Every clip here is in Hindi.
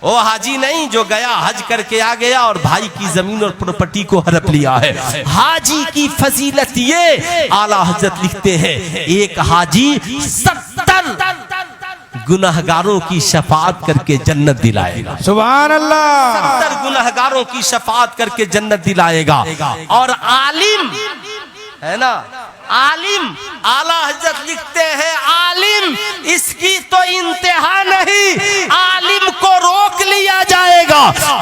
वो हाजी नहीं जो गया हज करके आ गया और भाई की जमीन और प्रॉपर्टी को हड़प लिया है। हाजी की फजीलत ये आला हजरत लिखते हैं, एक हाजी 70 गुनहगारों की शफाअत करके जन्नत दिलाएगा। सुभान अल्लाह। 70 गुनहगारों की शफाअत करके जन्नत दिलाएगा। और आलिम है ना, आलिम, आला हजरत लिखते हैं आलिम इसकी तो इंतहा नहीं, आलिम को रोक लिया जाएगा।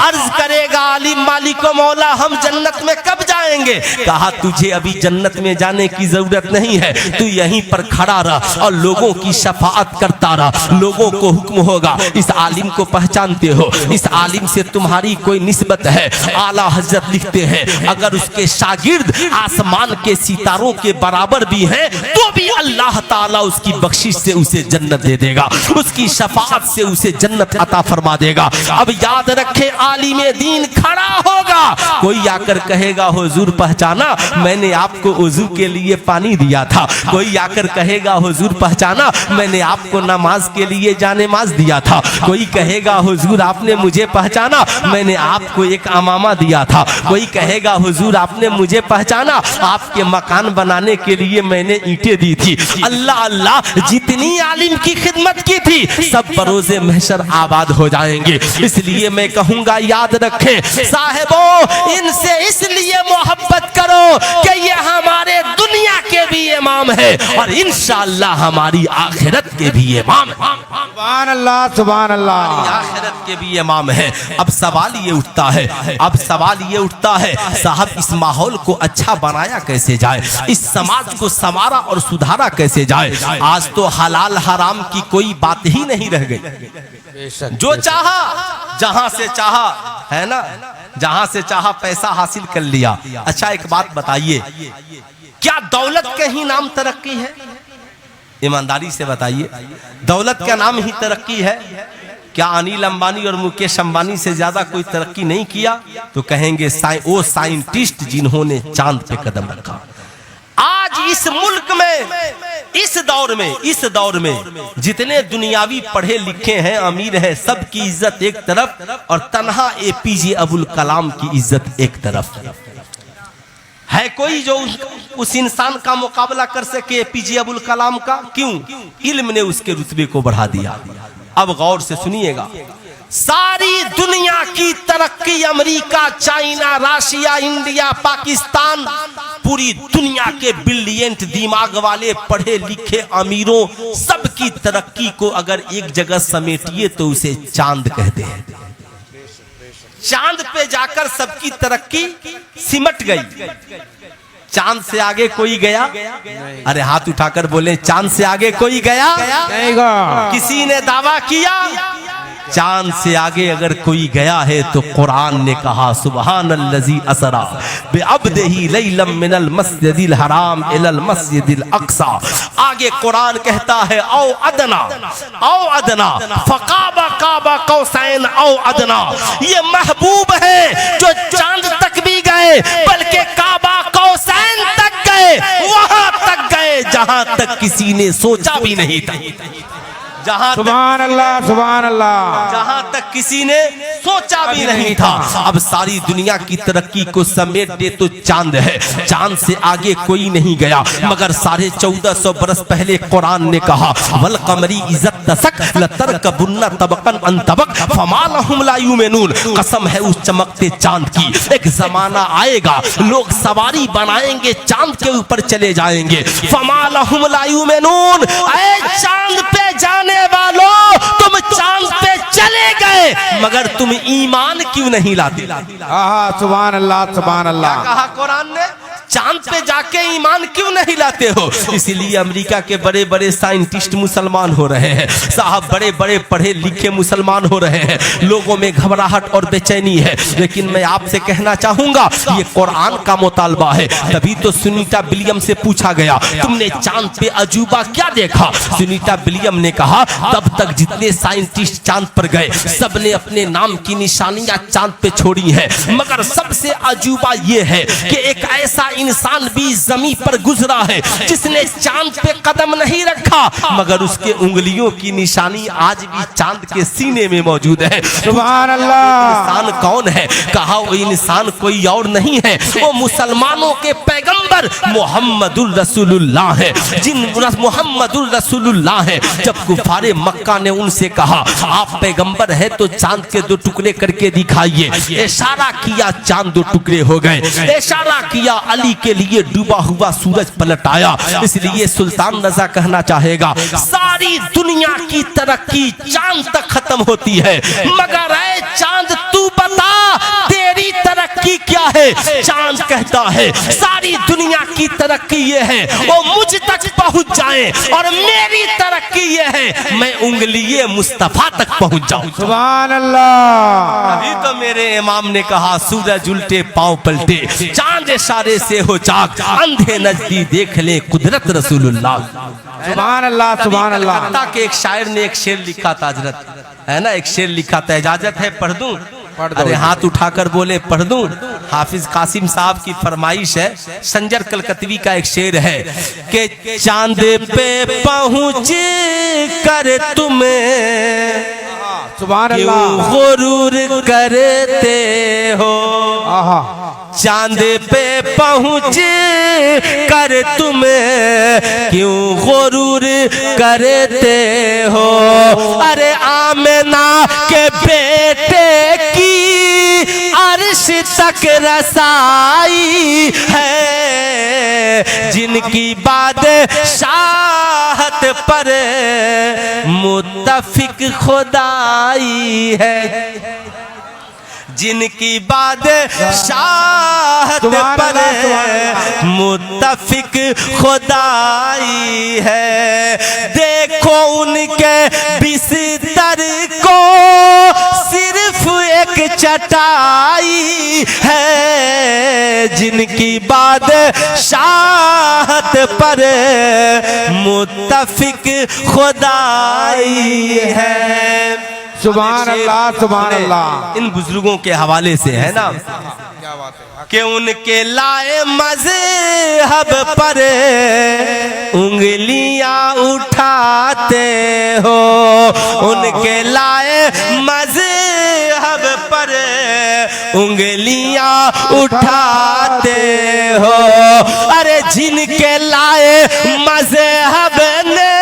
अर्ज करेगा आलिम मालिको मौला हम जन्नत में कब जाएंगे? कहा तुझे अभी जन्नत में जाने की जरूरत नहीं है, तू यहीं पर खड़ा रह और लोगों की शफाअत करता रह, लोगों को हुक्म होगा। इस आलिम को पहचानते हो, इस आलिम से तुम्हारी कोई निस्बत है? आला हजरत लिखते हैं अगर उसके शागिर्द आसमान के सितारों के बराबर भी है तो भी अल्लाह ताला उसकी बख्शिश से उसे जन्नत दे देगा, उसकी शफाअत से उसे जन्नत अता फरमा देगा। अब याद रखे आलिम दीन खड़ा होगा, कोई आकर कहेगा हुजूर पहचाना मैंने आपको वजू के लिए पानी दिया था, कोई आकर कहेगा हुजूर पहचाना मैंने आपको नमाज के लिए जानेमाज दिया था, कोई कहेगा हुजूर आपने मुझे पहचाना मैंने आपको एक अमामा दिया था, कोई कहेगा हुजूर आपने मुझे पहचाना आपके मकान बनाने के लिए मैंने ईंटें दी थी। अल्लाह अल्लाह जितनी आलिम की खिदमत की थी सब बरोज़े महशर आबाद हो जाएंगे। इसलिए मैं कहूंगा याद रखें साहिबों, इनसे इसलिए मोहब्बत करो कि ये हमारे दुनिया के भी इमाम है और इंशाअल्लाह हमारी आखिरत के भी इमाम है। सुभान अल्लाह, सुभान अल्लाह। आखिरत के भी इमाम है। अब सवाल ये उठता है, अब सवाल ये उठता है साहब इस माहौल को अच्छा बनाया कैसे जाए, इस समाज को संवारा और सुधारा कैसे जाए? आज तो हलाल हराम की कोई बात ही नहीं रह गई। जो चाहा जहां से चाहा है ना, जहां से चाहा पैसा हासिल कर लिया। अच्छा एक बात बताइए, क्या दौलत के ही नाम तरक्की है? ईमानदारी से बताइए, दौलत का नाम ही तरक्की है? क्या अनिल अंबानी और मुकेश अंबानी से ज्यादा कोई तरक्की नहीं किया? तो कहेंगे वो साइंटिस्ट जिन्होंने चांद पे कदम रखा। आज इस मुल्क में इस दौर में जितने दुनियावी पढ़े लिखे हैं अमीर हैं सबकी इज्जत एक तरफ और तन्हा एपीजे अबुल कलाम की इज्जत एक तरफ। है कोई जो उस इंसान का मुकाबला कर सके एपीजे अबुल कलाम का? क्यों? इल्म ने उसके रुतबे को बढ़ा दिया। अब गौर से सुनिएगा, सारी दुनिया की तरक्की America, China, Russia, India, Pakistan, पूरी दुनिया के ब्रिलियंट दिमाग वाले पढ़े लिखे अमीरों सबकी तरक्की को अगर एक जगह समेटिए तो उसे चांद कहते हैं। चांद पे जाकर सबकी तरक्की सिमट गई। चांद से आगे कोई गया? अरे हाथ उठाकर बोले चांद से आगे कोई गया? किसी ने दावा किया? चांद से आगे अगर कोई गया है तो कुरान ने कहा सुब्हानल्लज़ी अस्रा बिअब्दिही लैलम मिनल मस्जिदिल हराम इलल मस्जिदिल अक्सा। आगे कुरान कहता है औ अदना फकाबा काबा कौसैन औ अदना। ये महबूब है जो चांद तक भी गए बल्कि काबा कौसैन तक गए, वहां तक गए जहां तक किसी ने सोचा भी नहीं था। सुभान अल्लाह, सुभान अल्लाह, जहां तक किसी ने सोचा भी नहीं था। अब सारी दुनिया की तरक्की को समेट दे तो चांद है, चांद से आगे कोई नहीं गया। मगर 1450 बरस पहले कुरान ने कहा वल कमरी इज्जत तसक लतरकबुन्ना तबकन अन तबक फमा लहुम ला युमिनून। कसम है उस चमकते चांद की, एक जमाना आएगा लोग सवारी बनाएंगे चांद के ऊपर चले जाएंगे। फमा लहुम ला युमिनून, ऐ चांद पे जाने वालों तुम चांद पे चले गए मगर तुम ईमान क्यों नहीं लाते? सुभान अल्लाह, सुभान अल्लाह। क्या कहा कुरान ने? चांद पे जाके ईमान क्यों नहीं लाते हो? इसीलिए अमेरिका के बड़े बड़े साइंटिस्ट मुसलमान हो रहे हैं साहब, बड़े बड़े पढ़े लिखे मुसलमान हो रहे हैं। लोगों में घबराहट और बेचैनी है। लेकिन मैं आपसे कहना चाहूंगा ये कुरान का मुतालबा है। तभी तो सुनीता विलियम से पूछा गया तुमने चांद पे अजूबा क्या देखा? सुनीता विलियम ने कहा तब तक जितने साइंटिस्ट चांद पर गए सबने अपने नाम की निशानियां चांद पे छोड़ी हैं, मगर सबसे अजूबा ये है कि एक ऐसा इंसान भी जमीन पर गुजरा है जिसने चांद पे कदम नहीं रखा, मगर उसके उंगलियों की निशानी आज भी चांद के सीने में मौजूद है। सुभान अल्लाह। इंसान कौन है? कहा वो इंसान कोई और नहीं है, वो मुसलमानों के पैगंबर मोहम्मदुर रसूलुल्लाह है। जिन मोहम्मदुर रसूलुल्लाह है, जब कुफारे मक्का ने उनसे कहा आप पैगंबर है तो चांद के 2 टुकड़े करके दिखाइए, इशारा किया चांद 2 टुकड़े हो गए, इशारा किया अली के लिए डूबा हुआ सूरज पलट आया। इसलिए सुल्तान रजा कहना चाहेगा सारी दुनिया की तरक्की चांद तक खत्म होती है, मगर ऐ चांद तू बता तेरी तरक्की क्या है? चांद कहता है सारी दुनिया की तरक्की ये है वो मुझ तक पहुंच जाए, और मेरी तरक्की ये है मैं उंगलिये मुस्तफा तक पहुंच जाऊं। सुभान अल्लाह। अभी तो मेरे इमाम ने कहा सूरज उल्टे पांव पलटे, चांद इशारे से हो चाक, अंधे नजदी देख ले कुदरत रसूलुल्लाह। सुभान अल्लाह। सुभान अल्लाह। कलकत्ता के एक शायर ने एक शेर लिखा था हजरत, है ना, एक शेर लिखा था, इजाजत है पढ़ दूं? अरे हाथ उठाकर बोले पढ़ दूं। हाफिज कासिम साहब की फरमाइश है, संजर कलकत्वी का एक शेर है कि चांद पे पहुंच कर तुम्हें सुभान क्यों अल्लाह। गुरूर करते हो, आहा। चांद पे पहुंच कर तुम्हें क्यों गुरूर करते हो, अरे आमना के बेटे की अर्श तक रसाई है, जिनकी बादशाहत पर मुत्तफिक खुदाई है, जिनकी बादशाहत पर मुत्तफिक खुदाई है। देखो उनके बिस्तर को सिर्फ एक चटाई है, जिनकी बादशाहत पर मुत्तफिक खुदाई है। सुभान अल्लाह। सुभान अल्लाह। इन बुजुर्गों के हवाले से है ना कि उनके लाए मज़हब पर उंगलियां उठाते हो, उनके लाए मज़हब पर उंगलियां उठाते हो, अरे जिनके लाए मज़हब ने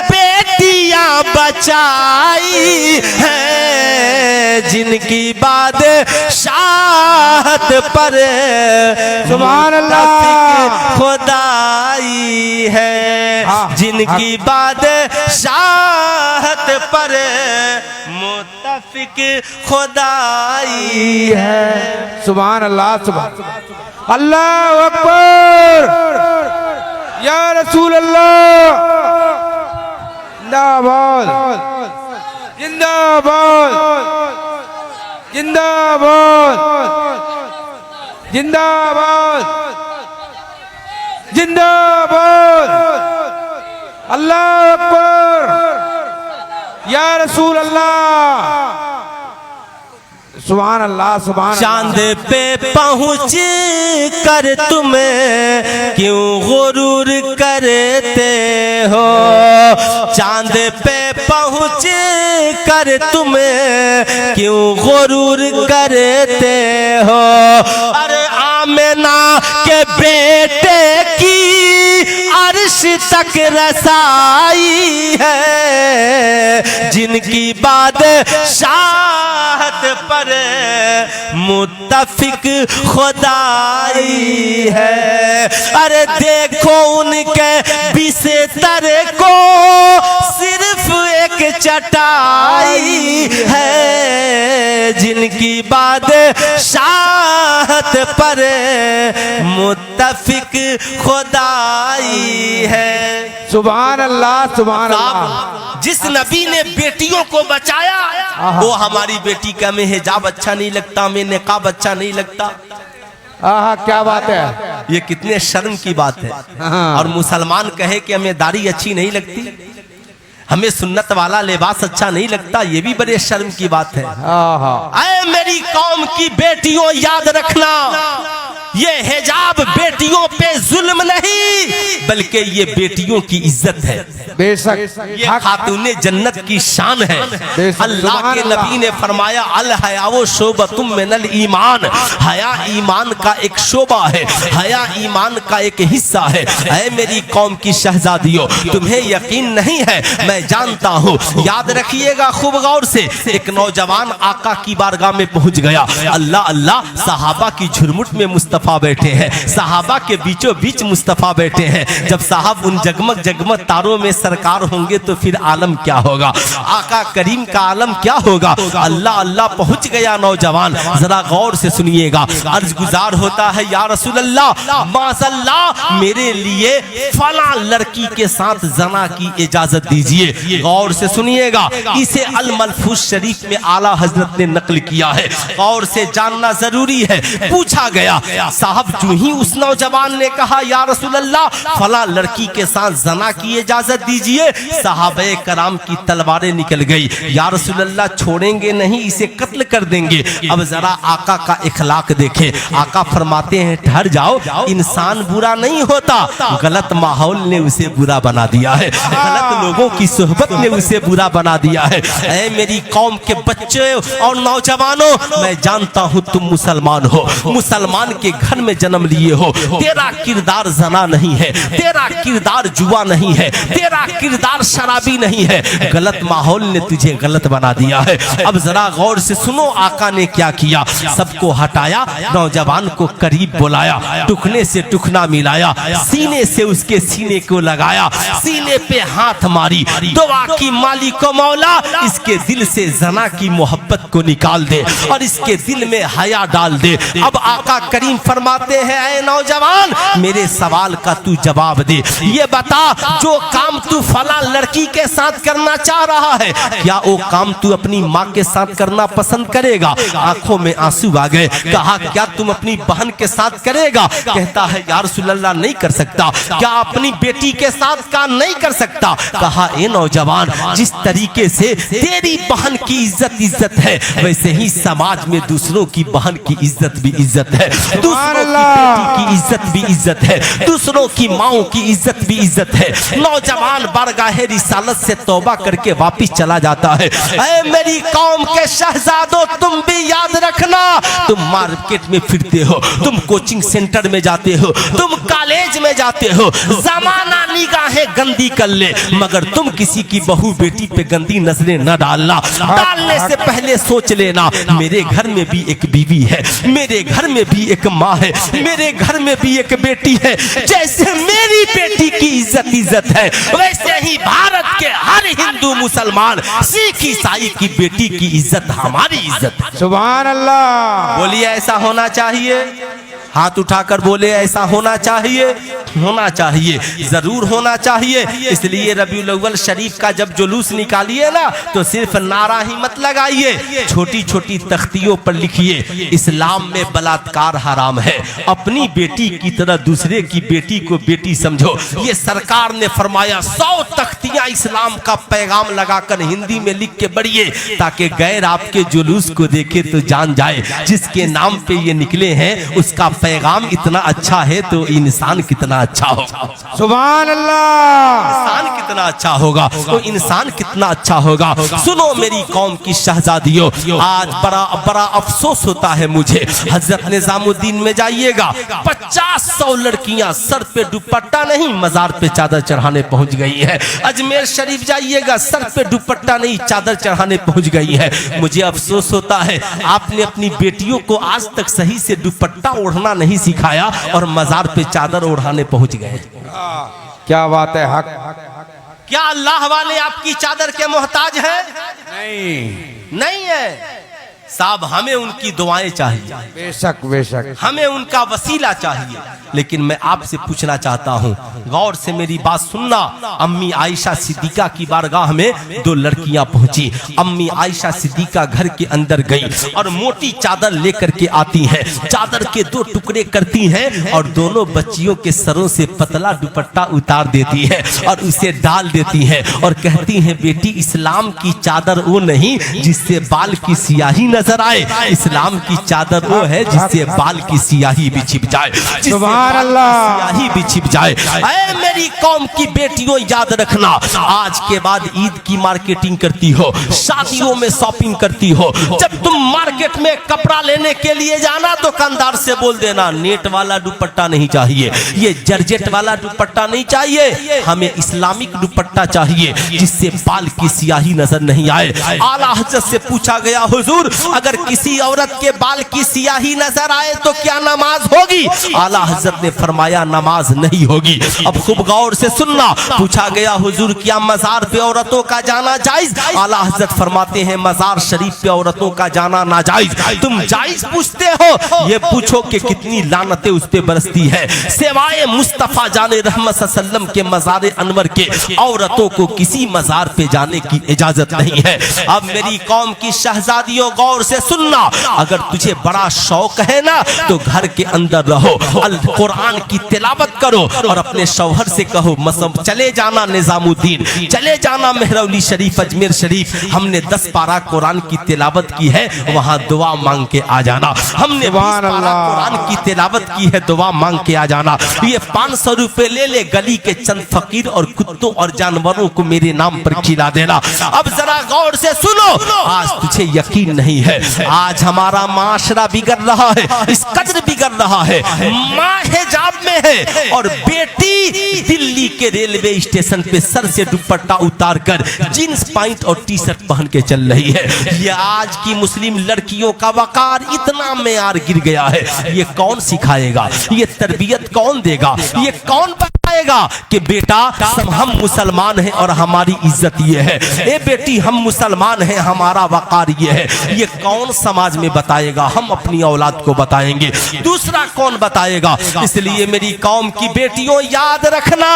बेटियां बचाई है, जिनकी बादशाहत पर सुभान अल्लाह खुदाई है, जिनकी बादशाहत पर मुत्तफिक खुदाई है। सुभान अल्लाह। सुभान अल्लाह अकबर या रसूल अल्लाह। जिंदाबाद जिंदाबाद जिंदाबाद जिंदाबाद जिंदाबाद। अल्लाह अकबर या रसूल अल्लाह। सुभान अल्लाह। सुभान चांद पे पहुंच कर तुम्हें क्यों गुरूर करते हो, चांद पे पहुंच कर तुम्हें क्यों गुरूर करते हो, अरे आमिना के बेटे की अर्श तक रसाई है, जिनकी बादशाहत पर मुत्तफिक खुदाई है, अरे देखो उनके बिस्तर को सिर्फ एक चटाई है, जिनकी बादशाहत पर मुत्तफिक खुदाई है। सुभान अल्लाह। सुभान अल्लाह। जिस नबी ने बेटियों को बचाया वो हमारी बेटी का में हिजाब अच्छा नहीं लगता, में निकाब अच्छा नहीं लगता। आहा, क्या बात है। ये कितने शर्म की बात है। और मुसलमान कहे कि हमें दाढ़ी अच्छी नहीं लगती, हमें सुन्नत वाला लिबास अच्छा नहीं लगता, ये भी बड़े शर्म की बात है। आहा। ऐ मेरी कौम की बेटियों याद रखना, ये हिजाब बेटियों पे जुल्म नहीं बल्कि ये बेटियों की इज्जत है। बेशक ये खातूने जन्नत की शान है। अल्लाह के नबी ने फरमाया अल हयाओ शोबतुम मिनल ईमान, हया ईमान का एक शोबा है, हया ईमान का एक हिस्सा है। ऐ मेरी कौम की शहजादियों, तुम्हें यकीन नहीं है, मैं जानता हूँ। याद रखिएगा खूब गौर से। एक नौजवान आका की बारगाह में पहुंच गया। अल्लाह अल्लाह, सहाबा की झुरमुट में मुस्तफा बैठे हैं, सहाबा के बीचों बीच मुस्तफा बैठे हैं। जब साहब उन जगमग जगमग तारों में सरकार होंगे तो फिर आलम क्या होगा, आका करीम का आलम क्या होगा। अल्लाह अल्लाह पहुंच गया नौजवान। जरा गौर से सुनिएगा। अर्ज गुजार होता है या रसूल अल्लाह, माज़अल्लाह मेरे लिए फला लड़की के साथ जना की इजाजत दीजिए। गौर से सुनिएगा। इसे अल मलफूज शरीफ में आला हजरत ने नकल किया है। गौर से जानना जरूरी है। पूछा गया साहब, जो ही उस नौजवान ने कहा या रसूल अल्लाह फला लड़की के साथ जना की इजाजत दीजिए, सहाबे कराम की तलवारें निकल गई। या रसूल अल्लाह छोड़ेंगे नहीं, इसे कत्ल कर देंगे। अब जरा आका का इखलाक देखे। आका फरमाते हैं ठहर जाओ, इंसान बुरा नहीं होता, गलत माहौल ने उसे बुरा बना दिया है, गलत लोगों की सोहबत ने उसे बुरा बना दिया है। ऐ मेरी कौम के बच्चे और नौजवानों, मैं जानता हूँ तुम मुसलमान हो, मुसलमान के घर में जन्म लिए हो। तेरा किरदार जना नहीं है, तेरा किरदार जुआ नहीं है, तेरा किरदार शराबी नहीं है, गलत माहौल ने तुझे गलत बना दिया है। अब जरा गौर से सुनो आका ने क्या किया। सबको हटाया, नौजवान को करीब बुलाया, टुकने से टुकना मिलाया, सीने से उसके सीने को लगाया, सीने पे हाथ मारी, दुआ की मालिक मौला इसके दिल से जना की मोहब्बत को निकाल दे और इसके दिल में हया डाल दे। अब आका करीम फरमाते हैं ऐ नौजवान, मेरे सवाल का तू जवाब दे। ये बता, जो काम तू फला लड़की के साथ करना चाह रहा है, क्या वो काम तू अपनी माँ के साथ करना पसंद करेगा? आंखों में आंसू आ गए। कहा क्या तुम अपनी बहन के साथ करेगा? कहता है या रसूल अल्लाह नहीं कर सकता। क्या अपनी बेटी के साथ का नहीं कर सकता? कहा ए नौजवान, जिस तरीके से तेरी बहन की इज्जत है, वैसे ही समाज में दूसरों की बहन की इज्जत भी इज्जत है, दूसरों की बेटी की इज्जत भी इज्जत है, दूसरों की माओ की इज्जत भी इज्जत है। नौजवान बारगाहे रिसालत से तौबा करके वापिस चला जाता है। ऐ मेरी कौम के शहजादों, तुम भी याद रखना, तुम मार्केट में फिरते हो, तुम कोचिंग सेंटर में जाते हो, तुम कॉलेज में जाते हो, जमाना निगाहें गंदी कर ले, मगर तुम किसी की बहू बेटी पे गंदी नजरें न डालना। डालने से पहले सोच लेना, मेरे घर में भी एक बीवी है, मेरे घर में भी एक माँ है, मेरे घर में भी एक बेटी है। जैसे मेरी बेटी की इज्जत है, वैसे ही भारत के हर हिंदू मुसलमान सिख ईसाई की बेटी की इज्जत हमारी इज्जत है। सुभान अल्लाह। बोलिए ऐसा होना चाहिए। हाथ उठाकर बोले ऐसा होना चाहिए, होना चाहिए, जरूर होना चाहिए। इसलिए रबीउल अव्वल शरीफ का जब जुलूस निकालिए ना, तो सिर्फ नारा ही मत लगाइए, छोटी छोटी तख्तियों पर लिखिए इस्लाम में बलात्कार हराम है, अपनी बेटी की तरह दूसरे की बेटी को बेटी समझो। ये सरकार ने फरमाया 100 तख्तियां इस्लाम का पैगाम लगाकर हिंदी में लिख के बढ़िए, ताकि गैर आपके जुलूस को देखे तो जान जाए जिसके नाम पे ये निकले हैं उसका पैगाम इतना अच्छा है तो इंसान कितना अच्छा होगा। सुभान अल्लाह। इंसान कितना अच्छा होगा तो इंसान कितना अच्छा होगा। सुनो मेरी कौम की शहजादियों, आज बड़ा अफसोस होता है मुझे। हजरत निजामुद्दीन में जाइएगा, 50-100 लड़कियां सर पे दुपट्टा नहीं मजार पे चादर चढ़ाने पहुंच गई है। अजमेर शरीफ जाइएगा, सर पे दुपट्टा नहीं चादर चढ़ाने पहुंच गई है। मुझे अफसोस होता है आपने अपनी बेटियों को आज तक सही से दुपट्टा ओढ़ना नहीं सिखाया और मजार पे चादर ओढ़ाने पहुंच गए। क्या बात है, हक। क्या अल्लाह वाले आपकी चादर के मोहताज हैं? नहीं है साहब, हमें उनकी दुआएं चाहिए, बेशक बेशक, हमें उनका वसीला चाहिए। लेकिन मैं आपसे पूछना चाहता हूँ, गौर से मेरी बात सुनना। अम्मी आयशा सिद्दीका की बारगाह में 2 लड़कियां पहुंची। अम्मी आयशा सिद्दीका घर के अंदर गई और मोटी चादर लेकर के आती हैं, चादर के 2 टुकड़े करती हैं और दोनों बच्चियों के सरों से पतला दुपट्टा उतार देती है और उसे डाल देती है और कहती हैं बेटी, इस्लाम की चादर वो नहीं जिससे बाल की सियाही न नजर आए। इस्लाम की चादर वो है जिससे बाल की सियाही भी छिप जाए, सुभान अल्लाह, सियाही भी छिप जाए। ऐ मेरी कौम की बेटियों, याद रखना, आज के बाद ईद की मार्केटिंग करती हो, शादियों में शॉपिंग करती हो, जब तुम मार्केट में कपड़ा लेने के लिए जाना तो दुकानदार से बोल देना नेट वाला दुपट्टा नहीं चाहिए, ये जर्जेट वाला दुपट्टा नहीं चाहिए, हमें इस्लामिक दुपट्टा चाहिए जिससे बाल की सियाही नजर नहीं आए। आला हजरत से पूछा गया, हुजूर अगर किसी औरत के बाल की सियाही नजर आए तो क्या नमाज होगी? आला हजरत ने फरमाया नमाज नहीं होगी। अब खूब गौर से सुनना, पूछा गया हुजूर क्या मजार पे औरतों का जाना जायज? आला हजरत फरमाते हैं मजार शरीफ पे औरतों का जाना नाजायज। तुम जायज पूछते हो, ये पूछो कि कितनी लानतें उस पे बरसती है। सिवाय मुस्तफा जाने रहमत सल्लम के मजार अनवर के औरतों को किसी मजार पे जाने की इजाजत नहीं है। अब मेरी कौम की शहजादियों गौर से सुनना, अगर तुझे बड़ा शौक है ना तो घर के अंदर रहो, अल कुरान की तिलावत करो और अपने शौहर से कहो चले जाना निजामुद्दीन, चले जाना मेहरौली शरीफ, अजमेर शरीफ, हमने 10 पारा कुरान की तिलावत की है, वहाँ दुआ मांग के आ जाना। हमने 20 पारा कुरान की तिलावत की है, दुआ मांग के आ जाना। ये 500 रुपए ले ले, गली के चंद फकीर और कुत्तों और जानवरों को मेरे नाम पर खिला देना। अब जरा गौर से सुनो, आज तुझे यकीन नहीं है, आज हमारा माशरा बिगड़ रहा है, इस कदर बिगड़ रहा है, माँ हिजाब में है और बेटी दिल्ली के रेलवे स्टेशन पे सर से दुपट्टा उतार कर जींस पैंट और टी शर्ट पहन के चल रही है। ये आज की मुस्लिम लड़कियों का वकार इतना मेयार गिर गया है, ये कौन सिखाएगा? ये तरबियत कौन देगा? ये कौन बताएगा कि बेटा हम मुसलमान हैं और हमारी इज्जत ये है, ए बेटी हम मुसलमान हैं हमारा वकार ये है? ये कौन समाज में बताएगा? हम अपनी औलाद को बताएंगे, दूसरा कौन बताएगा? इसलिए मेरी कौम की बेटियों याद रखना,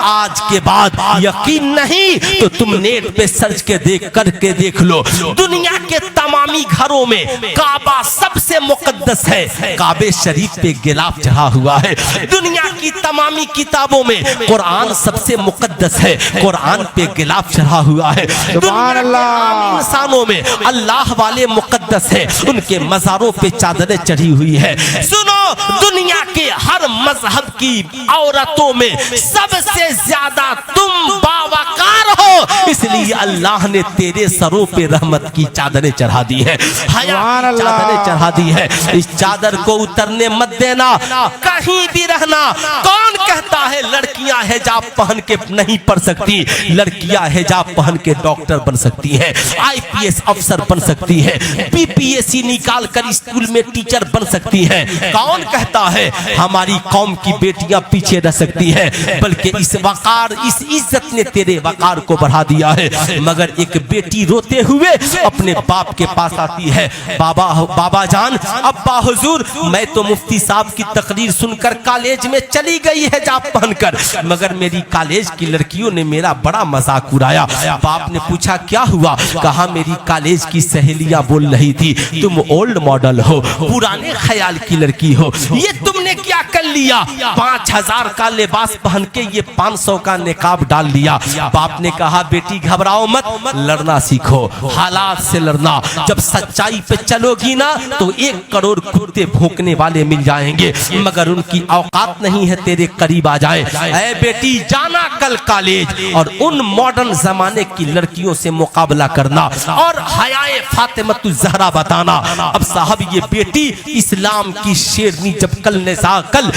आज के बाद यकीन नहीं तो तुम नेट पे सर्च के करके देख लो, दुनिया के तमामी घरों में काबा सबसे मुकद्दस है, काबे शरीफ पे गिलाफ चढ़ा हुआ है। दुनिया की तमामी किताबों में कुरान सबसे मुकद्दस है, कुरान पे गिलाफ चढ़ा हुआ है। दुनिया के आम इंसानों में अल्लाह वाले मुकद्दस है, उनके मज़ारों पे चादरें चढ़ी हुई है। सुनो, दुनिया के हर मजहब की औरतों में सबसे ज्यादा तुम बावकार हो, इसलिए अल्लाह ने तेरे सरों पे रहमत की चादरें चढ़ा दी है, हया की चादरें चढ़ा दी है। इस चादर को उतरने मत देना, कहीं भी रहना। कौन कहता है लड़कियां हिजाब पहन के नहीं पढ़ सकती? लड़कियां हिजाब पहन के डॉक्टर बन सकती हैं, IPS अफसर बन सकती है, BPSC निकाल कर स्कूल में टीचर बन सकती हैं। कौन कहता है हमारी कौम की बेटियां पीछे रह सकती हैं? बल्कि इस वकार, इस इज्जत ने तेरे वकार को बढ़ा दिया है। मगर एक बेटी रोते हुए अपने बाप के पास आती है, बाबा जान, अब्बा हुजूर, मैं तो मुफ्ती साहब की तकरीर सुनकर कॉलेज में चली गई है हिजाब पहनकर, मगर मेरी कॉलेज की लड़कियों ने मेरा बड़ा मजाक उड़ाया। बाप ने पूछा क्या हुआ? कहा मेरी कॉलेज की सहेलियां बोल रही थी तुम ओल्ड मॉडल हो, पुराने ख्याल की लड़की हो, ये तुमने क्या कर लिया? 5000 का लिबास पहन के ये 500 का निकाब डाल लिया। बाप ने कहा बेटी घबराओ मत, लड़ना सीखो, हालात से लड़ना। जब सच्चाई पे चलोगी ना तो 1 करोड़ कुत्ते भौंकने वाले मिल जाएंगे, मगर उनकी औकात नहीं है तेरे करीब आ जाए। ऐ बेटी जाना कल कॉलेज और उन मॉडर्न जमाने की लड़कियों से मुकाबला करना और हयाए फातिमतुज ज़हरा बताना। अब साहब ये बेटी इस्लाम की शेरनी जब कल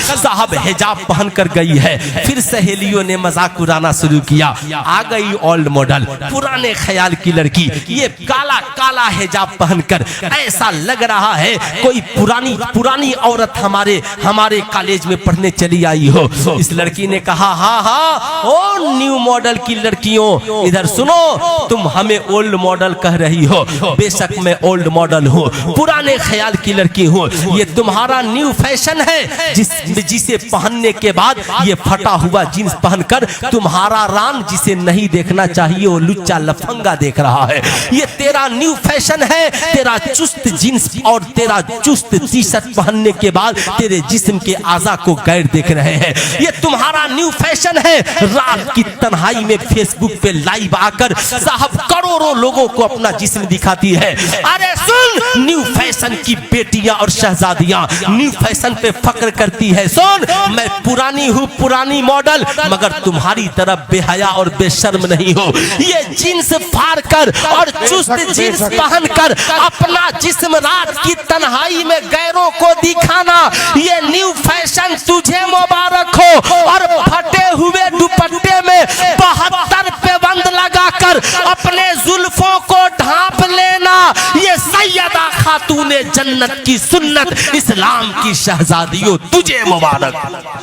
साहब हिजाब पहन कर गई है, फिर सहेलियों ने मजाक उड़ाना शुरू किया। आ गई ओल्ड मॉडल, पुराने ख्याल की लड़की, ये काला काला हिजाब पहनकर ऐसा लग रहा है कोई पुरानी औरत हमारे कॉलेज में पढ़ने चली आई हो। इस लड़की ने कहा हाँ, ओ न्यू मॉडल की लड़कियों इधर सुनो, तुम हमें ओल्ड मॉडल कह रही हो, बेशक मैं ओल्ड मॉडल हूँ, पुराने ख्याल की लड़की हूँ, ये तुम्हारा न्यू फैशन है जिस जिसे पहनने के बाद ये फटा हुआ जीन्स पहनकर तुम्हारा रान जिसे नहीं देखना चाहिए वो लुच्चा लफंगा देख रहा है। ये तेरा न्यू फैशन है, तेरा चुस्त जीन्स और तेरा चुस्त टी शर्ट पहनने के बाद तेरे जिस्म के आज़ा को गैर देख रहे हैं। ये तुम्हारा न्यू फैशन है। रात की तन्हाई में फेसबुक पे लाइव आकर साहब करोड़ों लोगों को अपना जिस्म दिखाती है। अरे सुन, न्यू फैशन की बेटियां और शहजादियां न्यू फैशन पे फक्र करती है। सुन, मैं पुरानी हूँ, पुरानी मॉडल, मगर तुम्हारी तरफ बेहया और बेशर्म नहीं हो। ये जीन्स फाड़ कर और चुस्त जीन्स पहनकर अपना जिस्म रात की तन्हाई में गैरों को दिखाना, ये न्यू फैशन तुझे मुबारक हो। और फटे हुए दुपट्टे में 72 पे बंद लगाकर अपने जुल्फों को ढांप लेना, ये सैयदा खातूने जन्नत की सुन्नत इस्लाम की शहजादियों तुझे मुबारक,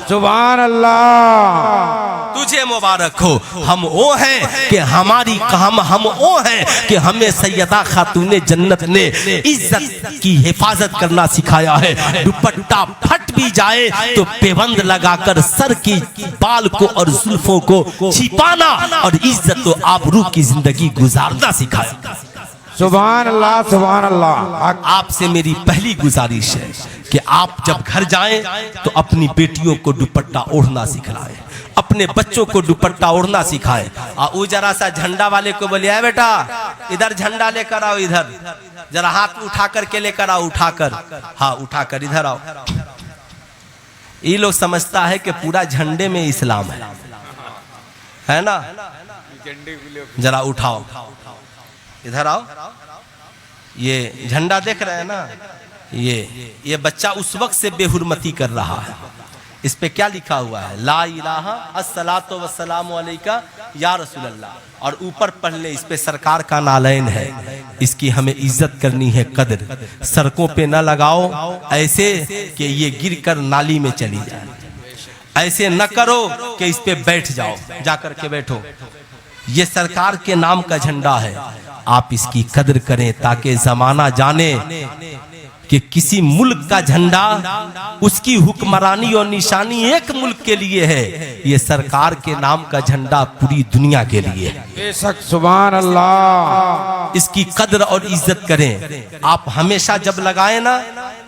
सुभान अल्लाह, तुझे मुबारक हो। हम वो हैं कि हमारी हम वो हैं कि हमें सैयदा खातूने जन्नत ने इज्जत की हिफाजत करना सिखाया है। दुपट्टा फट भी जाए तो पेबंद लगाकर सर की बाल को और जुल्फों को छिपाना और इज्जत और आबरू की जिंदगी गुजारना सिखाया। सुभान अल्लाह, सुभान अल्लाह। आपसे मेरी पहली गुजारिश है कि आप जब घर जाएं तो अपनी बेटियों को दुपट्टा ओढ़ना सिखलाएं, अपने बच्चों को दुपट्टा ओढ़ना सिखाएं। वो जरा सा झंडा वाले को बोलिए, बेटा इधर झंडा लेकर आओ, इधर जरा हाथ उठा कर के लेकर आओ, उठाकर, हाँ उठाकर इधर आओ। ये लोग समझता है कि पूरा झंडे में इस्लाम है ना। जरा उठाओ, इधर आओ। ये झंडा देख रहे हैं ना, ये बच्चा उस वक्त से बेहुरमती कर रहा है। इस पे क्या लिखा हुआ है? ला इलाहा अस्सलातु वस्सलामु अलैका या रसूल अल्लाह। और ऊपर पढ़ ले, इस पे सरकार का नालैन है। इसकी हमें इज्जत करनी है, कदर। सड़कों पे न लगाओ ऐसे कि ये गिर कर नाली में चली जाए। ऐसे न करो कि इस पे बैठ जाओ, जाकर के बैठो। ये सरकार के नाम का झंडा है, आप इसकी कदर करें ताकि जमाना जाने कि किसी मुल्क का झंडा, उसकी हुक्मरानी और निशानी एक मुल्क के लिए है। ये सरकार के नाम का झंडा पूरी दुनिया के लिए है। बेशक, सुभान अल्लाह। इसकी कदर और इज्जत करें। आप हमेशा जब लगाएं ना,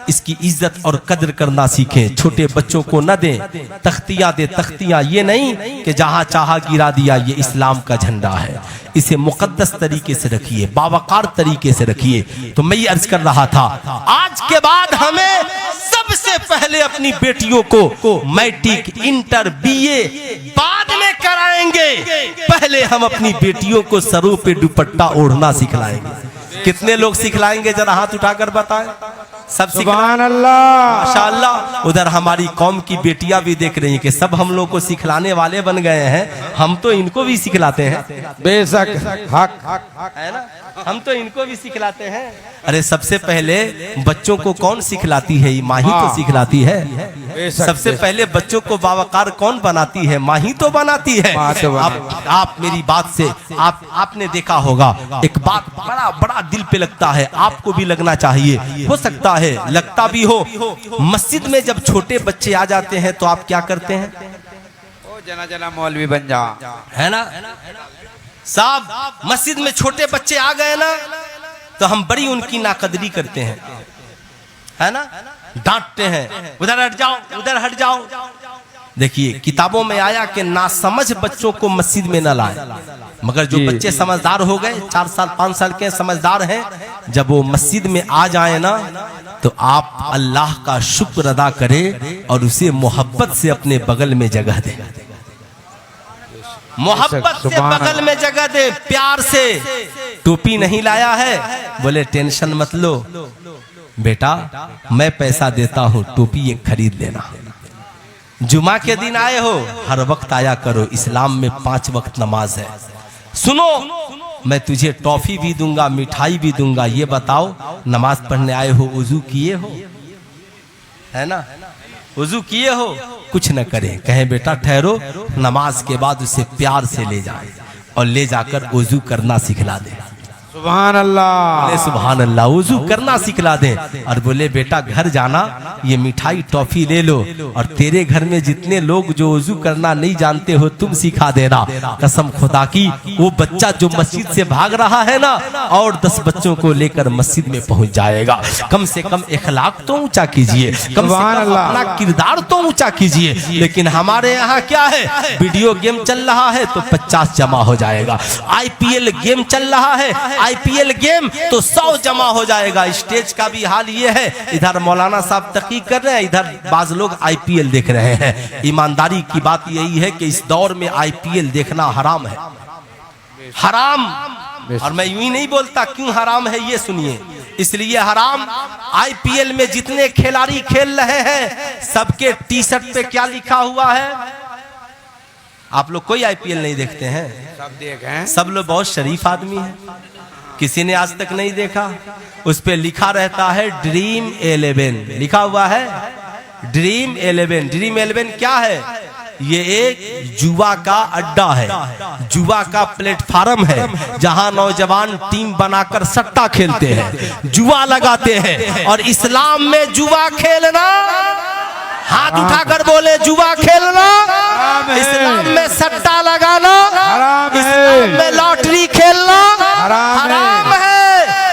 इसकी इज्जत और कदर करना सीखें। छोटे बच्चों को न दें, तख्तियां दे, तख्तियां ये नहीं कि जहां चाहा गिरा दिया। ये इस्लाम का झंडा है, इसे मुकद्दस तरीके से रखिए, बावकार तरीके से रखिए। तो मैं ये अर्ज कर रहा था, आज के बाद हमें सबसे पहले अपनी बेटियों को मैट्रिक, इंटर, बीए बाद में कराएंगे। पहले हम अपनी बेटियों को सरों पे दुपट्टा ओढ़ना सिखलाएंगे। कितने लोग सिखलाएंगे? जरा हाथ उठाकर बताएं। सब सुभान अल्लाह, माशाअल्लाह। उधर हमारी कौम की बेटियां भी देख रही हैं कि सब हम लोग को सिखलाने वाले बन गए हैं। हम तो इनको भी सिखलाते हैं। बेशक, हक है ना, हम तो इनको भी सिखलाते हैं। अरे सबसे पहले बच्चों को कौन सिखलाती है? माँ ही तो सिखलाती है। सबसे पहले बच्चों को बावकार कौन बनाती है? माँ ही तो बनाती है। आप मेरी बात से आपने देखा होगा, एक बात बड़ा दिल पे लगता है, आपको भी लगना चाहिए। हो सकता है लगता भी हो। मस्जिद में जब छोटे बच्चे आ जाते हैं तो आप क्या करते हैं? जना जना मौलवी बन जा, है ना साहब। मस्जिद में छोटे बच्चे आ गए ना तो हम बड़ी उनकी नाकदरी करते हैं, है ना, डांटते हैं, उधर हट जाओ, उधर हट जाओ। देखिए किताबों में आया कि नासमझ बच्चों को मस्जिद में न लाए, मगर जो बच्चे समझदार हो गए, 4 साल 5 साल के समझदार हैं, जब वो मस्जिद में आ जाए ना तो आप अल्लाह का शुक्र अदा करें और उसे मोहब्बत से अपने बगल में जगह दें। मोहब्बत से बगल में जगह दे, प्यार से। टोपी नहीं लाया है, बोले टेंशन मत लो बेटा, मैं पैसा देता हूँ, टोपी एक खरीद लेना। जुमा के दिन आए हो, हर वक्त आया करो, इस्लाम में 5 वक्त नमाज है। सुनो, मैं तुझे टॉफी भी दूंगा, मिठाई भी दूंगा। ये बताओ, नमाज पढ़ने आए हो, वुजू किए हो? है ना, वुजू किए हो? कुछ न करें, कहें बेटा ठहरो, नमाज के बाद उसे प्यार से ले जाए और ले जाकर वुजू करना सिखला दे। सुभान अल्लाह। बोले सुभान अल्लाह। वुजू करना सिखला दें और बोले बेटा घर जाना, ये मिठाई टॉफी ले लो और तेरे घर में जितने लोग जो वुजू करना नहीं जानते हो तुम सिखा देना। कसम खुदा की वो बच्चा जो मस्जिद से भाग रहा है ना और 10 बच्चों को लेकर मस्जिद में पहुंच जाएगा। कम से कम इखलाक तो ऊंचा कीजिए, कम से कम अपना किरदार तो ऊंचा कीजिए। लेकिन हमारे यहाँ क्या है, वीडियो गेम चल रहा है तो 50 जमा हो जाएगा, IPL गेम चल रहा है IPL गेम तो 100 जमा हो जाएगा। स्टेज का भी हाल ये है, इधर मौलाना साहब तकीक कर रहे हैं, इधर बाज लोग IPL देख रहे हैं। ईमानदारी की बात यही है कि इस दौर में IPL देखना हराम है, हराम। और मैं यूं ही नहीं बोलता क्यों हराम है, ये सुनिए। इसलिए हराम, IPL में जितने खिलाड़ी खेल रहे हैं सबके टी शर्ट पे क्या लिखा हुआ है? आप लोग कोई IPL नहीं देखते हैं? सब देखें। सब लोग बहुत शरीफ आदमी हैं, किसी ने आज तक नहीं देखा। उस पे लिखा रहता है ड्रीम 11 लिखा हुआ है, ड्रीम 11। ड्रीम 11 क्या है? ये एक जुआ का अड्डा है, जुआ का प्लेटफार्म है जहां नौजवान टीम बनाकर सट्टा खेलते हैं, जुआ लगाते हैं। और इस्लाम में जुआ खेलना, हाथ उठाकर बोले जुआ खेलना, इस्लाम में सट्टा लगाना, इस्लाम में लॉटरी खेलना हराम है।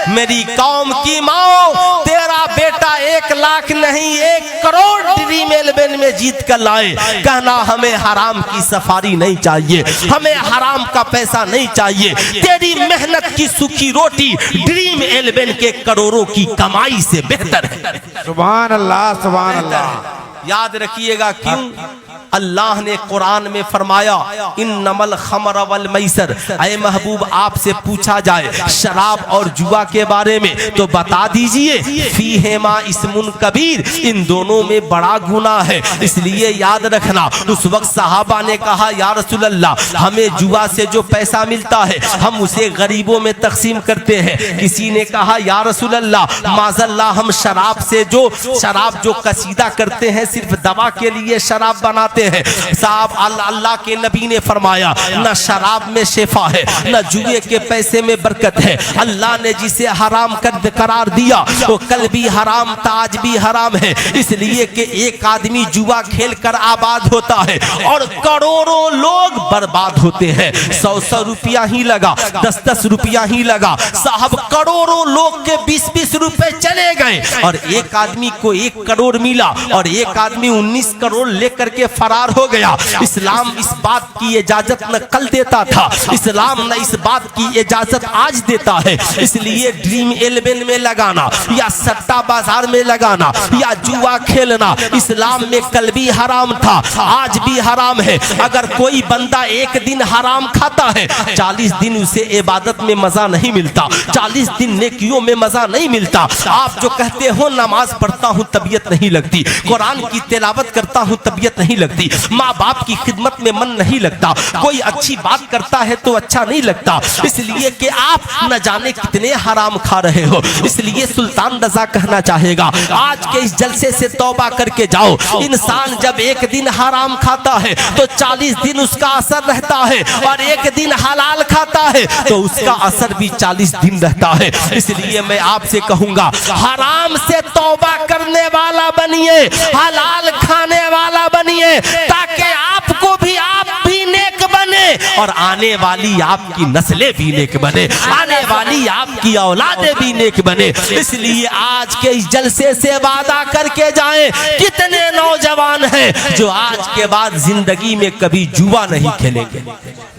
मेरी कौम की माओ, तेरा बेटा 1 लाख नहीं 1 करोड़ ड्रीम 11 में जीत कर लाए, कहना हमें हराम की सफारी नहीं चाहिए, हमें हराम का पैसा नहीं चाहिए। तेरी मेहनत की सूखी रोटी ड्रीम 11 के करोड़ों की कमाई से बेहतर है। सुभान अल्लाह, सुभान अल्लाह। याद रखिएगा क्यों अल्लाह ने कुरान में फरमाया इन्नमल खमर वल मैसर। ऐ महबूब आपसे पूछा जाए शराब और जुआ के बारे में तो बता दीजिए फीहिमा इस्मुन कबीर, इन दोनों में बड़ा गुनाह है। इसलिए याद रखना, उस वक्त सहाबा ने कहा या रसूल अल्लाह हमें जुआ से जो पैसा मिलता है हम उसे गरीबों में तकसीम करते हैं। किसी ने कहा या रसूल अल्लाह माज़ल्लाह हम शराब जो कसीदा करते हैं सिर्फ दवा के लिए शराब बनाते हैं। साहब अल्लाह के नबी ने फरमाया न शराब में शिफा है न जुए के पैसे में बरकत है। अल्लाह ने जिसे हराम कर करार दिया वो कल भी हराम था आज भी हराम है। इसलिए कि एक आदमी जुआ खेल कर आबाद होता है और करोड़ों लोग बर्बाद होते हैं। 100 रुपया ही लगा, 10 रुपया ही लगा, साहब करोड़ों लोग के 20 रुपए चले गए और एक आदमी को 1 करोड़ मिला और एक आदमी 19 करोड़ लेकर के फरार हो गया। इस्लाम इस बात की इजाजत न कल देता था, इस्लाम न इस बात की इजाजत आज देता है। इसलिए ड्रीम 11 में लगाना या सट्टा बाजार में लगाना या जुआ खेलना इस्लाम में कल भी हराम था आज भी हराम है। अगर कोई बंदा एक दिन हराम खाता है 40 दिन उसे इबादत में मजा नहीं मिलता, 40 दिन नेकियों में मजा नहीं मिलता। आप जो कहते हो नमाज पढ़ता हूँ तबीयत नहीं लगती, कुरान की तिलावत करता हूँ तबीयत नहीं लगती, माँ बाप की खिदमत में मन नहीं लगता, कोई अच्छी बात करता है तो अच्छा नहीं लगता, इसलिए कि आप न जाने कितने हराम खा रहे हो। इसलिए सुल्तान रजा कहना चाहेगा आज के इस जलसे से तौबा करके जाओ। इंसान जब एक दिन हराम खाता है तो 40 दिन उसका असर रहता है और एक दिन हलाल खाता है तो उसका असर भी 40 दिन रहता है। इसलिए मैं आपसे कहूंगा हराम से तौबा करने वाला बनिए, हलाल खाने वाला बनिए ताकि आपको भी आप भी नेक बने और आने वाली आपकी नस्लें भी नेक बने, आने वाली आपकी औलादें भी नेक बने। इसलिए आज के इस जलसे से वादा करके जाएं, कितने नौजवान हैं जो आज के बाद जिंदगी में कभी जुआ नहीं खेलेंगे?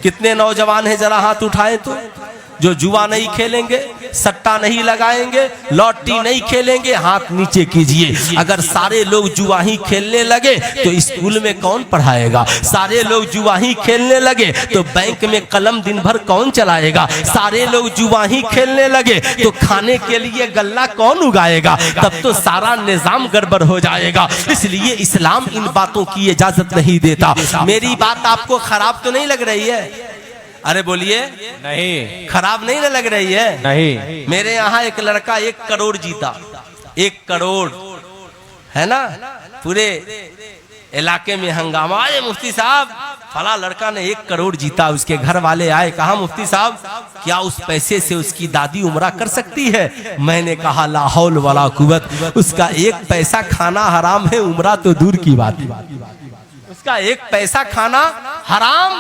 कितने नौजवान हैं जरा हाथ उठाएं तो जो जुआ नहीं खेलेंगे, सट्टा नहीं लगाएंगे, लॉटरी नहीं खेलेंगे, हाथ नीचे कीजिए। अगर सारे लोग जुआ ही खेलने लगे तो स्कूल में कौन पढ़ाएगा? सारे लोग जुआ ही खेलने लगे तो बैंक में कलम दिन भर कौन चलाएगा? सारे लोग जुआ ही खेलने लगे तो खाने के लिए गल्ला कौन उगाएगा? तब तो सारा निजाम गड़बड़ हो जाएगा। इसलिए इस्लाम इन बातों की इजाजत नहीं देता। मेरी बात आपको खराब तो नहीं लग रही है? अरे बोलिए नहीं, खराब नहीं ना लग रही है? नहीं। मेरे यहाँ एक लड़का 1 करोड़ जीता, 1 करोड़ है ना। पूरे इलाके में हंगामा, ये मुफ्ती साहब फला लड़का ने 1 करोड़ जीता। उसके घर वाले आए, कहा मुफ्ती साहब क्या उस पैसे से उसकी दादी उम्रा कर सकती है? मैंने कहा ला हौल वला कुव्वत, उसका 1 पैसा खाना हराम है, उम्रा तो दूर की बात है। उसका 1 पैसा खाना हराम।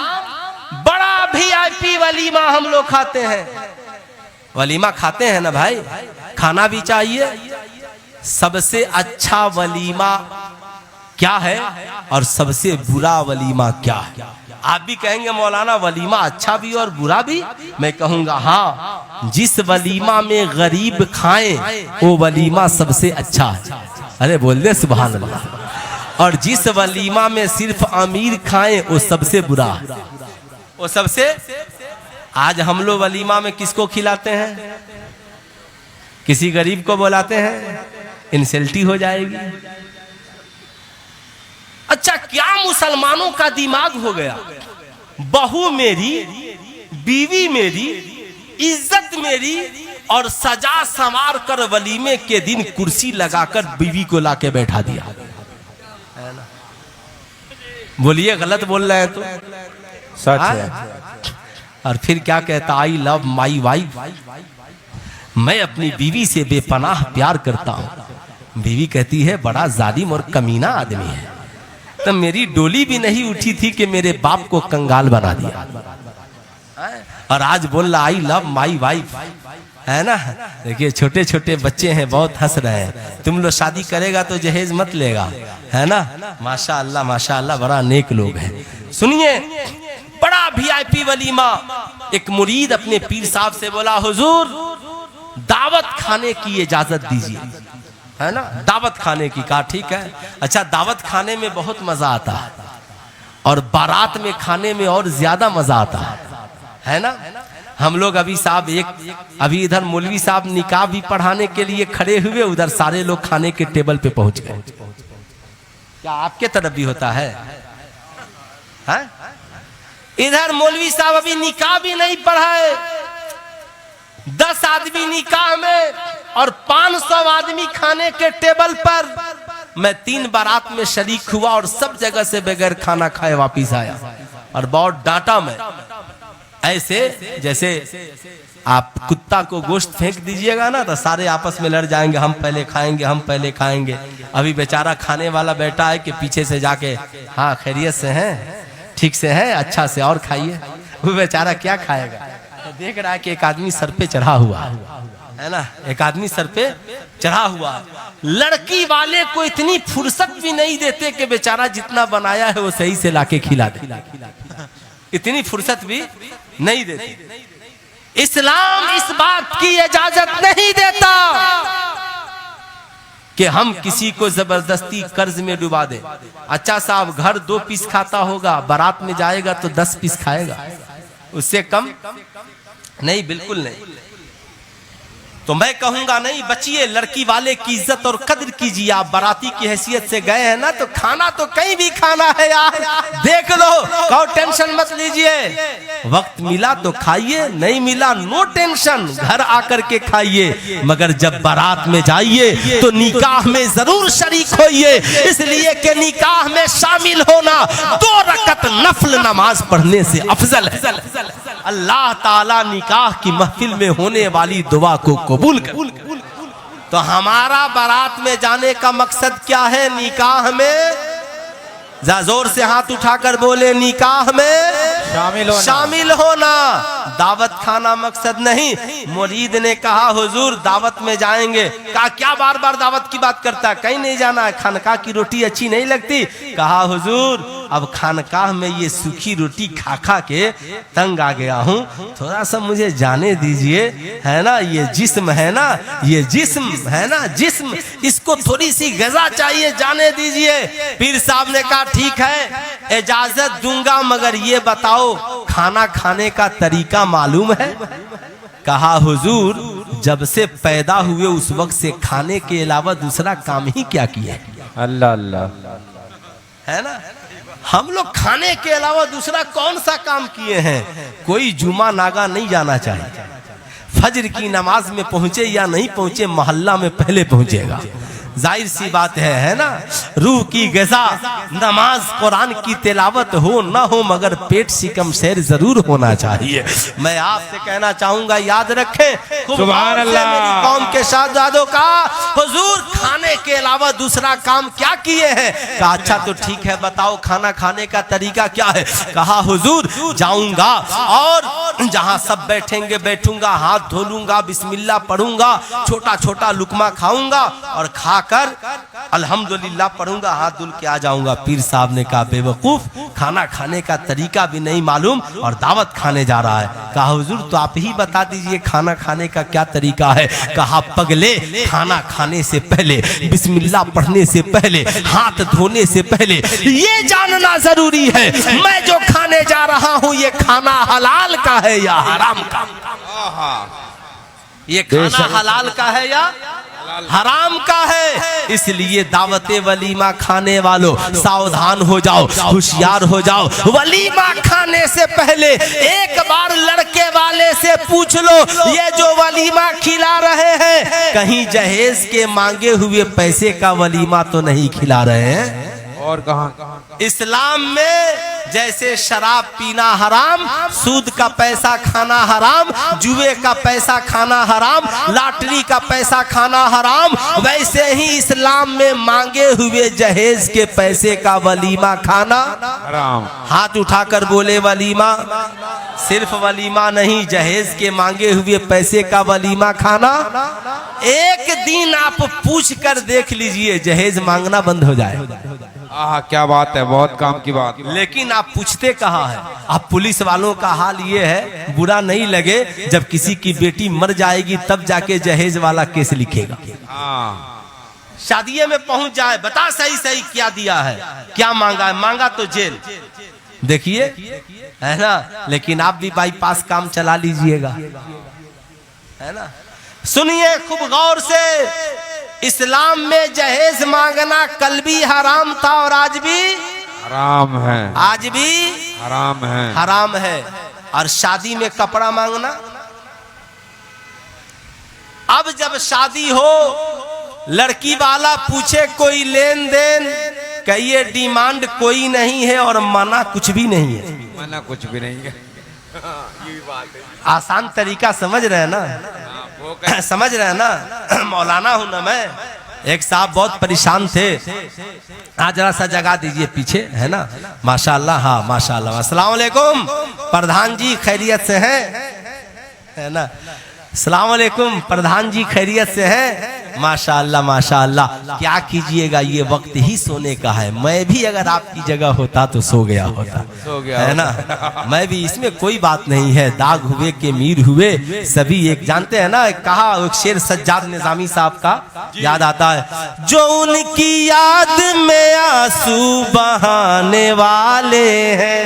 बड़ा VIP वलीमा हम लोग खाते हैं, वलीमा खाते हैं ना भाई, खाना भी चाहिए। सबसे अच्छा वलीमा क्या है और सबसे बुरा वलीमा क्या है? आप भी कहेंगे मौलाना वलीमा अच्छा भी और बुरा भी। मैं कहूंगा हाँ, जिस वलीमा में गरीब खाएं वो वलीमा सबसे अच्छा है। अरे बोल दे सुभान अल्लाह। और जिस वलीमा में सिर्फ अमीर खाएं वो सबसे बुरा, वो सबसे। आज हम लोग वलीमा में किसको खिलाते हैं? किसी गरीब को बुलाते हैं, इंसल्टी हो जाएगी। अच्छा, क्या मुसलमानों का दिमाग हो गया, बहू मेरी, बीवी मेरी, इज्जत मेरी, और सजा संवार कर वलीमे के दिन कुर्सी लगाकर बीवी को लाके बैठा दिया। बोलिए गलत बोल रहे हैं तो? सच है। और फिर क्या कहता, आई लव माई वाइफ, मैं अपनी बीवी से बेपनाह प्यार करता हूं। बीवी कहती है बड़ा जालिम और कमीना आदमी है। तो मेरी डोली भी नहीं उठी थी कि मेरे बाप को कंगाल बना दिया, और आज बोल रहा आई लव माई वाइफ, है ना। देखिए छोटे छोटे बच्चे हैं, बहुत हंस रहे हैं। तुम लोग शादी करेगा तो जहेज मत लेगा, है ना। माशाअल्लाह माशाअल्लाह, बड़ा नेक लोग हैं। सुनिए, बड़ा VIP वलीमा। एक मुरीद अपने पीर साहब से बोला, हुजूर दावत खाने की इजाजत दीजिए, है ना। दावत खाने की, कहा ठीक है। अच्छा, दावत खाने में बहुत मजा आता है और बारात में खाने में और ज्यादा मजा आता है ना। हम लोग अभी अभी इधर मौलवी साहब निकाह भी पढ़ाने के लिए खड़े हुए, उधर सारे लोग खाने के टेबल पे पहुंच गए। क्या आपके तरफ भी होता है? इधर मौलवी साहब अभी निकाह भी नहीं पढ़ाए, 10 आदमी निकाह में और 500 आदमी खाने के टेबल पर। मैं 3 बारात में शरीक हुआ और सब जगह से बगैर खाना खाए वापिस आया, और बहुत डांटा मैं। ऐसे जैसे आप कुत्ता को गोश्त फेंक दीजिएगा ना तो सारे आपस में लड़ जाएंगे, हम पहले खाएंगे, हम पहले खाएंगे। अभी बेचारा खाने वाला बैठा है कि पीछे से जाके, हाँ खैरियत से हैं, ठीक से है, अच्छा से और खाइए। वो बेचारा क्या खाएगा? देख रहा है कि एक आदमी सर पे चढ़ा हुआ है ना, एक आदमी सर पे चढ़ा हुआ। लड़की वाले को इतनी फुर्सत भी नहीं देते कि बेचारा जितना बनाया है वो सही से लाके खिला दे, इतनी फुर्सत भी नहीं देते। इस्लाम इस बात की इजाजत नहीं देता कि हम किसी को जबरदस्ती कर्ज में डुबा दे। अच्छा साहब, घर 2 पीस खाता होगा, बारात में जाएगा तो 10 पीस खाएगा, उससे कम नहीं, बिल्कुल नहीं। तो मैं कहूंगा नहीं, बचिए, लड़की वाले की इज्जत और कद्र कीजिए। आप बाराती की हैसियत से गए हैं ना, तो खाना तो कहीं भी खाना है यार, देख लो, कोई टेंशन मत लीजिए। वक्त मिला तो खाइए, नहीं मिला नो टेंशन, घर आकर के खाइए। मगर जब बारात में जाइए तो निकाह में जरूर शरीक होइए, इसलिए कि निकाह में शामिल होना 2 रकत नफल नमाज पढ़ने से अफजल है। अल्लाह ताला निकाह की महफिल में होने वाली दुआ को कबूल कर। तो हमारा बारात में जाने का मकसद क्या है? निकाह में, जोर से हाथ उठाकर बोले, निकाह में शामिल होना, दावत खाना मकसद नहीं। मुरीद ने कहा हुजूर दावत में जाएंगे। कहा क्या बार बार दावत की बात करता है? कहीं नहीं जाना है, खानकाह की रोटी अच्छी नहीं लगती। कहा हुजूर अब खानकाह में ये सूखी रोटी खा खा के तंग आ गया हूँ, थोड़ा सा मुझे जाने दीजिए, है ना। ये जिस्म है ना, ये जिस्म है ना, जिस्म, इसको थोड़ी सी गजा चाहिए, जाने दीजिए। पीर साहब ने कहा ठीक है, इजाजत दूंगा, मगर ये बताओ खाना खाने का तरीका मालूम है? कहा हुजूर जब से पैदा हुए उस वक्त से खाने के अलावा दूसरा काम ही क्या किया? अल्लाह अल्लाह, है ना। हम लोग खाने के अलावा दूसरा कौन सा काम किए हैं? कोई जुमा नागा नहीं जाना चाहिए। फजर की नमाज में पहुंचे या नहीं पहुंचे, मोहल्ला में पहले पहुंचेगा। जाहिर सी बात है ना। रूह की ग़िज़ा नमाज कुरान की तिलावत हो ना हो, मगर पेट सिकम सैर जरूर होना चाहिए। मैं आपसे कहना चाहूंगा, याद रखें, सुभान अल्लाह। मेरी कौम के शाहजादों का, हुजूर खाने के अलावा दूसरा काम क्या किए हैं? कहा अच्छा तो ठीक है, बताओ खाना खाने का तरीका क्या है? कहा हुजूर जाऊंगा और जहां सब बैठेंगे बैठूंगा, हाथ धो लूंगा, बिस्मिल्लाह पढ़ूंगा, छोटा छोटा लुकमा खाऊंगा और खाकर अल्हम्दुलिल्लाह पढ़ूंगा, हाथ धुल के आ जाऊंगा। पीर साहब ने कहा बेवकूफ, खाना खाने का तरीका भी नहीं मालूम और दावत खाने जा रहा है। कहा हुजूर तो आप ही बता दीजिए खाना खाने का क्या तरीका है? कहा पगले, खाना खाने से पहले, बिस्मिल्लाह पढ़ने से पहले, हाथ धोने से पहले ये जानना जरूरी है मैं जो खाने जा रहा हूं ये खाना हलाल का है या हराम का? ये खाना हलाल का है या हराम का है? इसलिए दावते वलीमा खाने वालों सावधान हो जाओ, होशियार हो जाओ। वलीमा खाने से पहले एक बार लड़के वाले से पूछ लो, ये जो वलीमा खिला रहे हैं कहीं जहेज के मांगे हुए पैसे का वलीमा तो नहीं खिला रहे हैं? और कहाँ? इस्लाम में जैसे शराब पीना हराम, सूद का पैसा खाना हराम, जुए का पैसा खाना हराम, लॉटरी का पैसा खाना हराम, वैसे ही इस्लाम में मांगे हुए जहेज के पैसे का वलीमा खाना हराम। हाथ उठाकर बोले वलीमा। सिर्फ वलीमा नहीं, जहेज के मांगे हुए पैसे का वलीमा खाना। एक दिन आप पूछ कर देख लीजिए, जहेज मांगना बंद हो जाए। क्या बात है, बहुत काम की बात। लेकिन आप पूछते कहाँ है? आप पुलिस वालों का हाल ये है, बुरा नहीं लगे, जब किसी की बेटी मर जाएगी तब जाके जहेज वाला केस लिखेगा। शादिये में पहुंच जाए, बता सही सही क्या दिया है, क्या मांगा है? मांगा तो जेल, देखिए है ना। लेकिन आप भी बाईपास काम चला लीजिएगा, है ना। सुनिए खूब गौर से, इस्लाम में जहेज मांगना कल भी हराम था और आज भी हराम है, आज भी हराम है, हराम है। और शादी में कपड़ा मांगना, अब जब शादी हो लड़की वाला पूछे कोई लेन देन, कहिए डिमांड कोई नहीं है और मना कुछ भी नहीं है। मना कुछ भी नहीं है। आसान तरीका समझ रहे हैं ना? समझ रहे हैं ना? मौलाना हूं ना मैं। एक साहब बहुत परेशान थे, आज जरा सा जगह दीजिए पीछे, है ना। माशाल्लाह, हाँ माशाल्लाह। अस्सलाम वालेकुम प्रधान जी, खैरियत से हैं? है ना। अस्सलाम वालेकुम प्रधान जी, खैरियत से हैं? माशाल्लाह माशाल्लाह। क्या कीजिएगा, ये वक्त ही सोने का है। मैं भी अगर आपकी जगह होता तो सो गया होता, है ना। मैं भी, इसमें कोई बात नहीं है। दाग हुए के मीर हुए सभी एक, जानते हैं ना, कहा एक शेर सज्जाद निजामी साहब का याद आता है, जो उनकी याद में आंसू बहाने वाले हैं,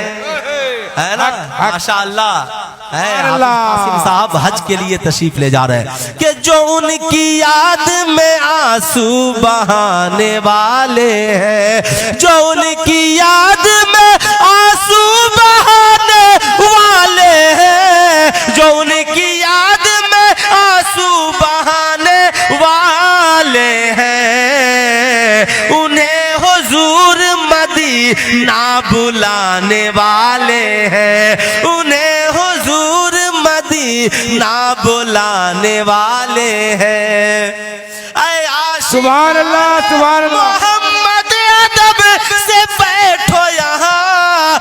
है ना। माशाल्लाह साहब हज के लिए तशरीफ ले जा रहे हैं कि जो उनकी याद में आंसू बहाने वाले हैं, जो उनकी याद में आंसू बहाने वाले हैं, जो उनकी याद में आंसू बहाने वाले हैं, उन्हें हुजूर मदीना बुलाने वाले हैं, उन्हें ना बुलाने वाले हैं। सुभान अल्लाह, सुभान अल्लाह। मोहम्मद अदब से बैठो यहाँ,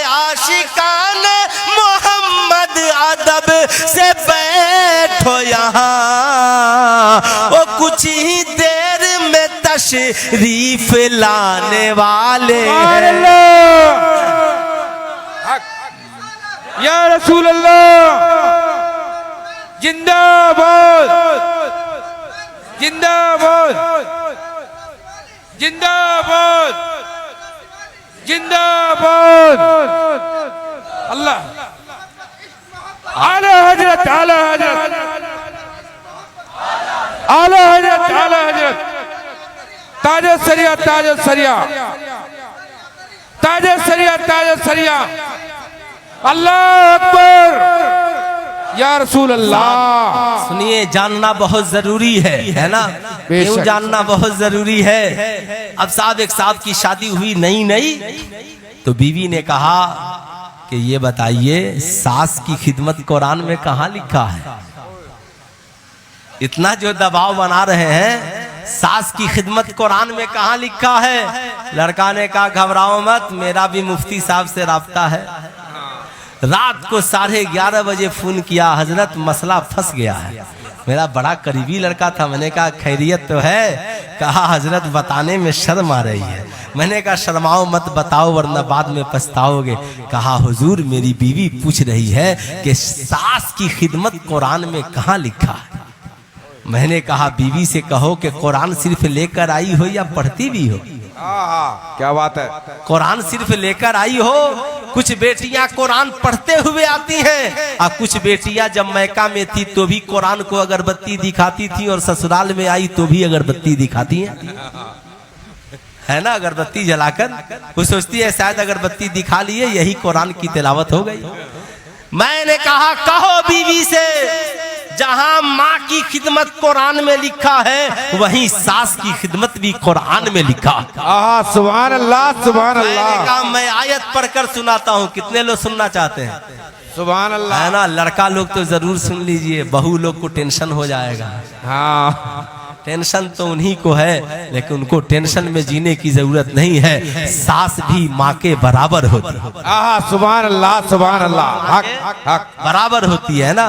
आशिकान मोहम्मद अदब से बैठो यहाँ, वो कुछ ही देर में तशरीफ लाने वाले हैं। या रसूल अल्लाह, जिंदाबाद, जिंदाबाद, जिंदाबाद, जिंदाबाद। अल्लाह, आला हजरत, आला हजरत, आला हजरत, आला हजरत, ताज सरिया, ताज सरिया, ताज सरिया, ताज सरिया। अल्लाह अकबर, या रसूल अल्लाह। सुनिए, जानना बहुत जरूरी है ना? बेशक। क्यों जानना बहुत जरूरी है? अब साहब, एक साहब की शादी हुई नई तो बीवी ने कहा कि ये बताइए, सास की खिदमत कुरान में कहाँ लिखा है? इतना जो दबाव बना रहे हैं, सास की खिदमत कुरान में कहाँ लिखा है? लड़का ने कहा घबराओ मत, मेरा भी मुफ्ती साहब से राब्ता है। रात को 11:30 बजे फोन किया, हजरत मसला फंस गया है। मेरा बड़ा करीबी लड़का था। मैंने कहा खैरियत तो है? कहा हजरत बताने में शर्म आ रही है। मैंने कहा शर्माओ मत, बताओ वरना बाद में पछताओगे। कहा हुजूर, मेरी बीवी पूछ रही है कि सास की खिदमत कुरान में कहाँ लिखा है। मैंने कहा बीवी से कहो कि कुरान सिर्फ लेकर आई हो या पढ़ती भी हो। क्या बात है। कुरान सिर्फ लेकर आई हो। कुछ बेटियां कुरान पढ़ते हुए आती हैं, और कुछ बेटियां जब मैका में थी तो भी कुरान को अगरबत्ती दिखाती थी, और ससुराल में आई तो भी अगरबत्ती दिखाती हैं, है ना? अगरबत्ती जलाकर वो सोचती है शायद अगरबत्ती दिखा लिए, यही कुरान की तिलावत हो गई। मैंने कहा कहो बीवी से, जहां माँ की खिदमत कुरान में लिखा है, वहीं सास की खिदमत भी कुरान में लिखा। सुभान अल्लाह, सुभान अल्लाह। मैंने कहा मैं आयत पढ़कर सुनाता हूँ, कितने लोग सुनना चाहते हैं? सुभान अल्लाह, है ना? लड़का लोग तो जरूर सुन लीजिए, बहू लोग को टेंशन हो जाएगा। हाँ, टेंशन तो उन्हीं को है, लेकिन उनको टेंशन में जीने की जरूरत नहीं है। सास भी माँ के बराबर होती है। सुभान अल्लाह, सुभान अल्लाह। हक हक बराबर होती है ना?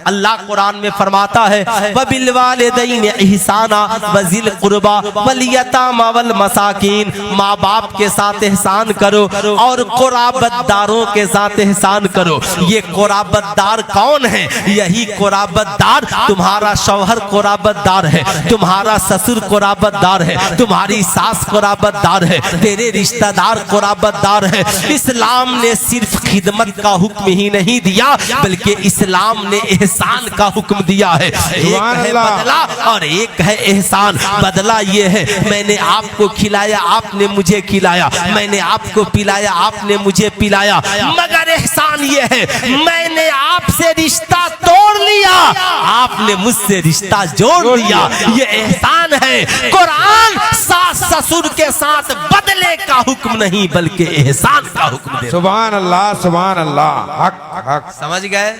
अल्लाह कुरान में फरमाता है वबिल वालिदैन इहसाना वज़िल कुर्बा वल यतामा वल मसाकीन। माँ बाप के साथ एहसान करो और कुराबतदारों के साथ एहसान करो। ये कुराबतदार कौन है? यही कुराबतदार तुम्हारा शौहर कुराबतदार है, तुम्हारा ससुर कुराबतदार है, तुम्हारी सास कुराबतदार है, तेरे रिश्तेदार कुराबतदार है। इस्लाम ने सिर्फ खिदमत का हुक्म ही नहीं दिया, बल्कि इस्लाम ने एहसान का हुक्म दिया है। एक है बदला और एक है एहसान। बदला ये है मैंने आपको खिलाया, आपने मुझे खिलाया, मैंने आपको पिलाया, आपने मुझे पिलाया। मगर एहसान ये है मैंने आपसे रिश्ता तोड़ लिया, आपने मुझसे रिश्ता जोड़ लिया। ये एहसान है। कुरान सास ससुर के साथ बदले का हुक्म नहीं, बल्कि एहसान का हुक्म दे। सुभान अल्लाह, सुभान अल्लाह। हक हक। समझ गए?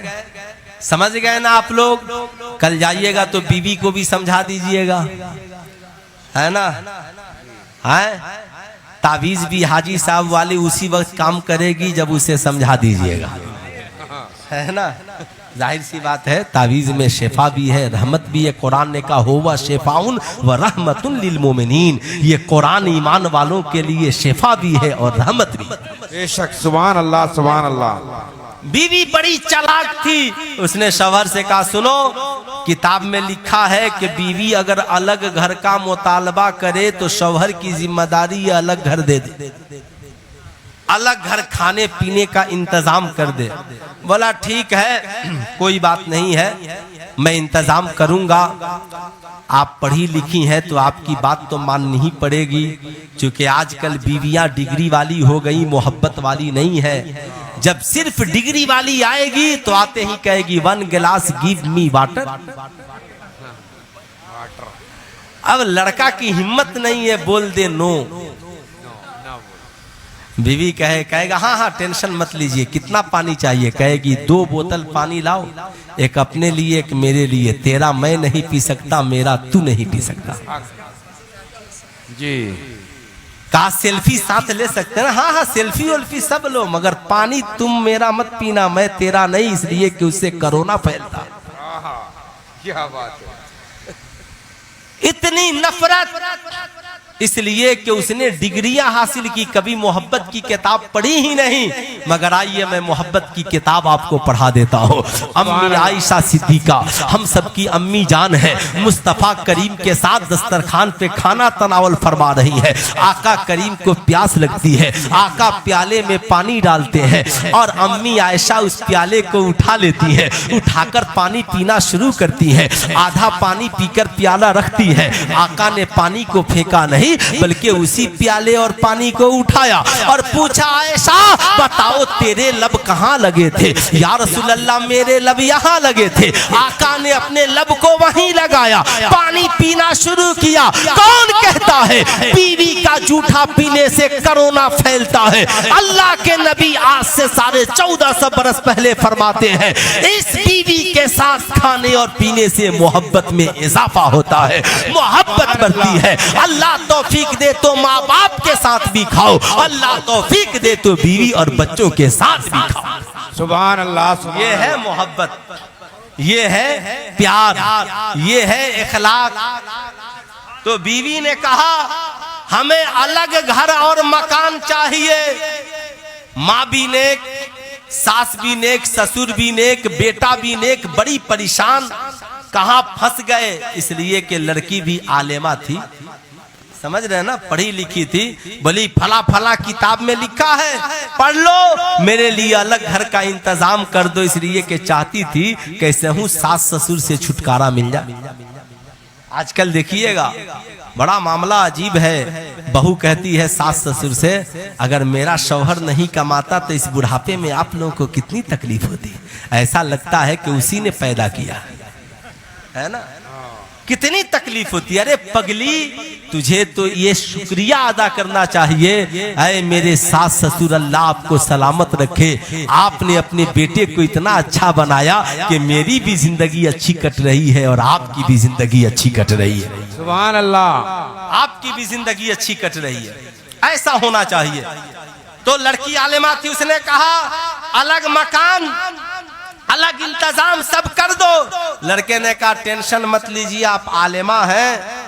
समझ गए ना आप लोग? कल जाइएगा तो बीवी को भी समझा दीजिएगा, है ना? है तावीज भी हाजी साहब वाली उसी वक्त काम करेगी जब उसे समझा दीजिएगा, है ना? जाहिर सी बात है, तावीज में शेफा भी है, रहमत भी है। कुरान ने कहा होवा शेफाउन व रहमतुन लिल मोमिनीन। ये कुरान ईमान वालों के लिए शेफा भी है और रहमत भी। बेशक, सुभान अल्लाह, सुभान अल्लाह। बीवी बड़ी चालाक थी। उसने शौहर से कहा सुनो, किताब में लिखा है कि बीवी अगर अलग घर का मुतालबा करे तो शौहर की जिम्मेदारी अलग घर दे दे, अलग घर खाने पीने का इंतजाम कर दे। बोला ठीक है, कोई बात नहीं है, मैं इंतजाम करूंगा। आप पढ़ी लिखी हैं तो आपकी बात तो माननी ही पड़ेगी, क्योंकि आजकल बीवियां डिग्री वाली हो गई, मोहब्बत वाली नहीं है। जब सिर्फ डिग्री वाली आएगी तो आते ही कहेगी 1 गिलास गिव मी वाटर। अब लड़का की हिम्मत नहीं है बोल दे नो। बीवी कहेगा हाँ हाँ टेंशन मत लीजिए, कितना पानी चाहिए? कहेगी 2 बोतल पानी लाओ, एक अपने लिए एक मेरे लिए। तेरा मैं नहीं पी सकता, मेरा तू नहीं पी सकता जी। कहा सेल्फी साथ ले सकते हैं? हाँ हाँ सेल्फी वेल्फी सब लो, मगर पानी तुम मेरा मत पीना, मैं तेरा नहीं, इसलिए कि उससे कोरोना फैलता। क्या बात है। इतनी नफरत इसलिए कि उसने डिग्रियां हासिल की, कभी मोहब्बत की किताब पढ़ी ही नहीं। मगर आइए मैं मोहब्बत की किताब आपको पढ़ा देता हूँ। अम्मी आयशा सिद्दीका हम सबकी अम्मी जान है, मुस्तफ़ा करीम के साथ दस्तरखान पे खाना तनावल फरमा रही है। आका करीम को प्यास लगती है, आका प्याले में पानी डालते हैं और अम्मी आयशा उस प्याले को उठा लेती है, उठाकर पानी पीना शुरू करती है। आधा पानी पीकर प्याला रखती है। आका ने पानी को फेंका नहीं, नहीं, बल्कि उसी प्याले और पानी को उठाया और पूछा, आयशा बताओ तेरे लब कहाँ लगे थे? या रसूल अल्लाह मेरे लब यहाँ लगे थे। आका ने अपने लब को वहीं लगाया, पानी पीना शुरू किया। कौन कहता है बीवी का जूठा पीने से कोरोना फैलता है? अल्लाह के नबी आज से 1450 बरस पहले फरमाते हैं, इस बीवी के साथ खाने और पीने से मोहब्बत में इजाफा होता है, मोहब्बत बढ़ती है। अल्लाह तौफीक दे तो माँ बाप के साथ भी खाओ, अल्लाह तौफीक दे तो बीवी और बच्चों के साथ भी खाओ। सुभान अल्लाह। ये है मोहब्बत, ये है प्यार, ये है इखलाक। तो बीवी ने कहा हमें अलग घर और मकान चाहिए। माँ भी नेक, सास भी नेक, ससुर भी नेक, बेटा भी नेक, बड़ी परेशान, कहाँ फंस गए। इसलिए कि लड़की भी आलेमा थी, समझ रहे हैं ना, पढ़ी लिखी थी। बोली फला फला किताब में लिखा है, पढ़ लो, मेरे लिए अलग घर का इंतजाम कर दो। इसलिए कि चाहती थी कैसे हूँ सास ससुर से छुटकारा मिल जाए। आजकल देखिएगा बड़ा मामला अजीब है। बहू कहती है सास ससुर से, अगर मेरा शौहर नहीं कमाता तो इस बुढ़ापे में आप लोगों को कितनी तकलीफ होती। ऐसा लगता है कि उसी ने पैदा किया है ना, कितनी तकलीफ होती है। अरे पगली, तुझे तो ये शुक्रिया अदा करना चाहिए, ऐ मेरे सास ससुर अल्लाह आपको सलामत रखे, आपने अपने बेटे को इतना अच्छा बनाया कि मेरी भी जिंदगी अच्छी कट रही है और आपकी भी जिंदगी अच्छी कट रही है। सुभान अल्लाह। आपकी भी जिंदगी अच्छी कट रही है, ऐसा होना चाहिए। तो लड़की आलिमा थी, उसने कहा अलग मकान, अलग इंतजाम सब कर दो। लड़के ने कहा टेंशन मत लीजिए, आप आलिमा हैं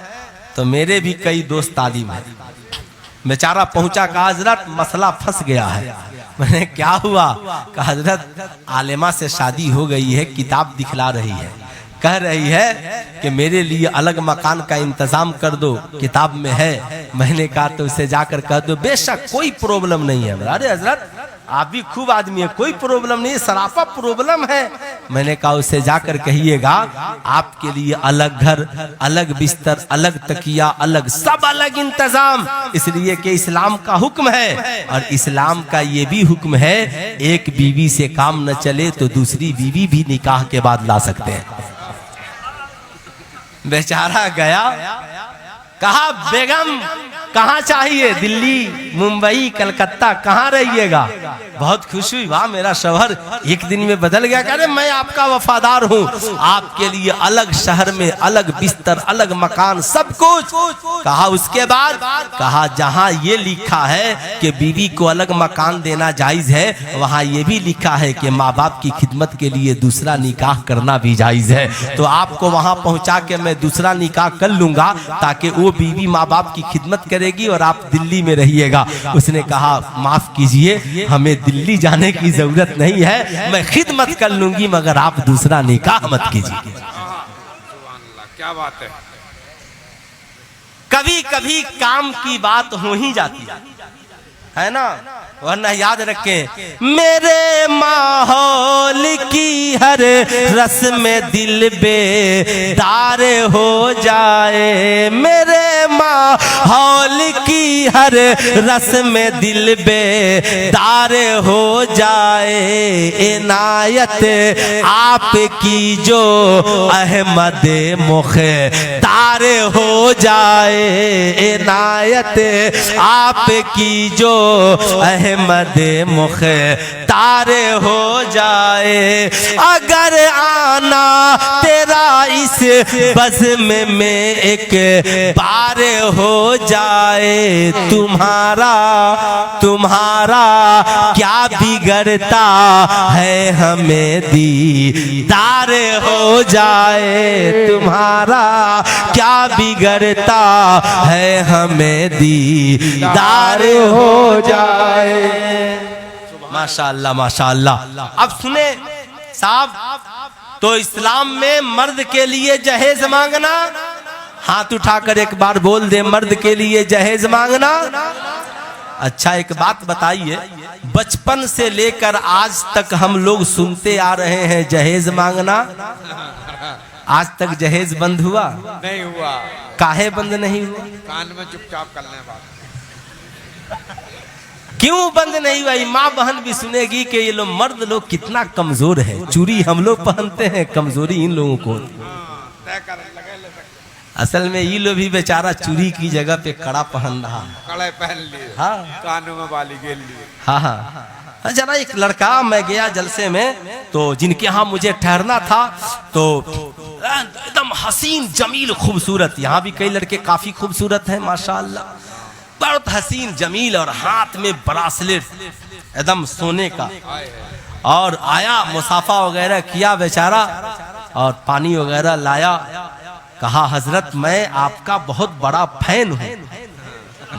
तो मेरे भी कई दोस्त तालीम है। बेचारा पहुंचा, कहा हजरत मसला फंस गया है। मैंने क्या हुआ? कहा हजरत आलिमा से शादी हो गई है, किताब दिखला रही है, कह रही है कि मेरे लिए अलग मकान का इंतजाम कर दो, किताब में है। मैंने कहा तो उसे जाकर कह दो, बेशक कोई प्रॉब्लम नहीं है। अरे हजरत आप भी खूब आदमी है, कोई प्रॉब्लम नहीं, सराफा प्रॉब्लम है। मैंने कहा उसे जाकर कहिएगा आपके लिए अलग घर, अलग बिस्तर, अलग तकिया, अलग सब अलग इंतजाम। इसलिए कि इस्लाम का हुक्म है, और इस्लाम का ये भी हुक्म है एक बीवी से काम न चले तो दूसरी बीवी भी निकाह के बाद ला सकते हैं। बेचारा गया, कहा बेगम कहाँ चाहिए? दिल्ली, मुंबई, कलकत्ता, कहाँ रहिएगा? बहुत खुश हुई, वाह मेरा शौहर एक दिन में बदल गया। कह रहे मैं आपका वफादार हूँ, आपके लिए अलग शहर में अलग बिस्तर, अलग मकान, सब कुछ। कहा उसके बाद, कहा जहाँ ये लिखा है कि बीवी को अलग मकान देना जायज है, वहाँ ये भी लिखा है कि माँ बाप की खिदमत के लिए दूसरा निकाह करना भी जायज है। तो आपको वहाँ पहुँचा के मैं दूसरा निकाह कर लूंगा, ताकि वो बीवी माँ बाप की खिदमत करेगी और आप दिल्ली में रहिएगा। उसने कहा माफ कीजिए, हमें दिल्ली जाने की जरूरत नहीं है, मैं खिदमत कर लूंगी, मगर आप दूसरा निकाह मत कीजिए। क्या बात है। कभी कभी काम की बात हो ही जाती है ना, वरना याद रखें मेरे माहौल की हर रस में दिल बेदार हो जाए। मेरे माहौल की हर रस में दिल बेदार हो जाए। इनायत आपकी जो अहमद मुख्तार हो जाए। इनायत आपकी जो अहमद मुख्तार हो जाए। अगर आना तेरा इस बज़्म में एक बार हो जाए, तुम्हारा क्या बिगड़ता है, हमें दीदार हो जाए। तुम्हारा क्या बिगड़ता है, हमें दीदार हो जाए। माशाअल्लाह माशाअल्लाह। अब सुने साहब, तो इस्लाम में मर्द के लिए जहेज मांगना, हाथ उठाकर एक बार बोल दे, मर्द के लिए जहेज मांगना। अच्छा एक बात बताइए, बचपन से लेकर आज तक हम लोग सुनते आ रहे हैं जहेज मांगना। आज तक जहेज बंद हुआ? नहीं हुआ। काहे बंद नहीं हुआ? कान में चुपचाप कर लें बात। क्यों बंद नहीं हुआ? माँ बहन भी सुनेगी कि ये लोग मर्द लोग कितना कमजोर है। चूड़ी हम लोग पहनते हैं, कमजोरी इन लोगों को। तय कर लगे ले सकते। असल में ये लोग भी बेचारा चूड़ी की जगह पे कड़ा पहन रहा। कड़े पहन लिए, हाँ कानों में बाली गेल लिए। हाँ हाँ। जरा एक लड़का, मैं गया जलसे में, तो जिनके यहाँ मुझे ठहरना था, तो एकदम हसीन जमील खूबसूरत, यहाँ भी कई लड़के काफी खूबसूरत हैं माशाअल्लाह, बहुत हसीन जमील, और हाथ में ब्रासलेट एकदम सोने का, और आया मुसाफा वगैरह किया बेचारा, और पानी वगैरह लाया। कहा हजरत मैं आपका बहुत बड़ा फैन हूँ।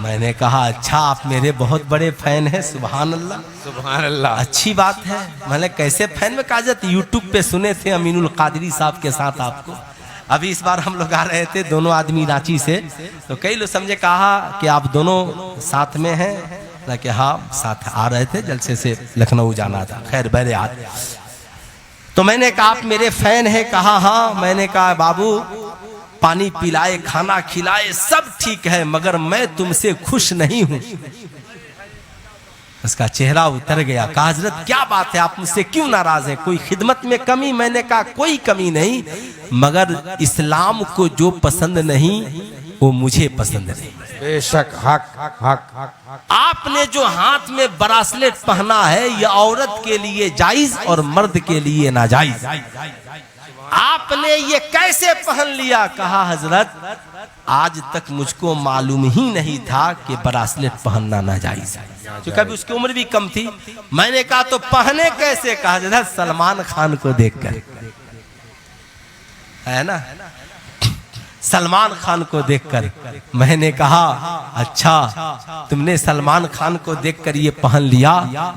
मैंने कहा अच्छा आप मेरे बहुत बड़े फैन हैं? सुभान अल्लाह सुभान अल्लाह, अच्छी बात है। मैंने कैसे फैन में? कहा जाती यूट्यूब पे सुने थे अमीनुल कादरी साहब के साथ आपको। अभी इस बार हम लोग आ रहे थे दोनों आदमी रांची से, तो कई लोग समझे कहा कि आप दोनों साथ में हैं ना, कि हाँ साथ आ रहे थे, जलसे से लखनऊ जाना था। खैर बहरहाल, तो मैंने कहा आप मेरे फैन हैं? कहा हाँ। मैंने कहा बाबू पानी पिलाए, खाना खिलाए, सब ठीक है, मगर मैं तुमसे खुश नहीं हूं। उसका चेहरा उतर गया। कहा हजरत क्या बात है, आप मुझसे क्यों नाराज हैं? कोई खिदमत में कमी? मैंने कहा कोई कमी नहीं, मगर इस्लाम को जो पसंद नहीं वो मुझे पसंद नहीं। बेशक हक हक हक हक। आपने जो हाथ में ब्रासलेट पहना है ये औरत के लिए जायज और मर्द के लिए नाजायज। आपने ये कैसे पहन लिया? कहा हजरत आज तक मुझको मालूम ही नहीं था कि ब्रासलेट पहनना नाजायज है, क्योंकि कभी उसकी उम्र भी कम थी। मैंने कहा तो पहने कैसे? कहा हजरत सलमान खान को देखकर, है ना, सलमान खान को देखकर। मैंने कहा अच्छा तुमने सलमान खान को देखकर ये पहन लिया,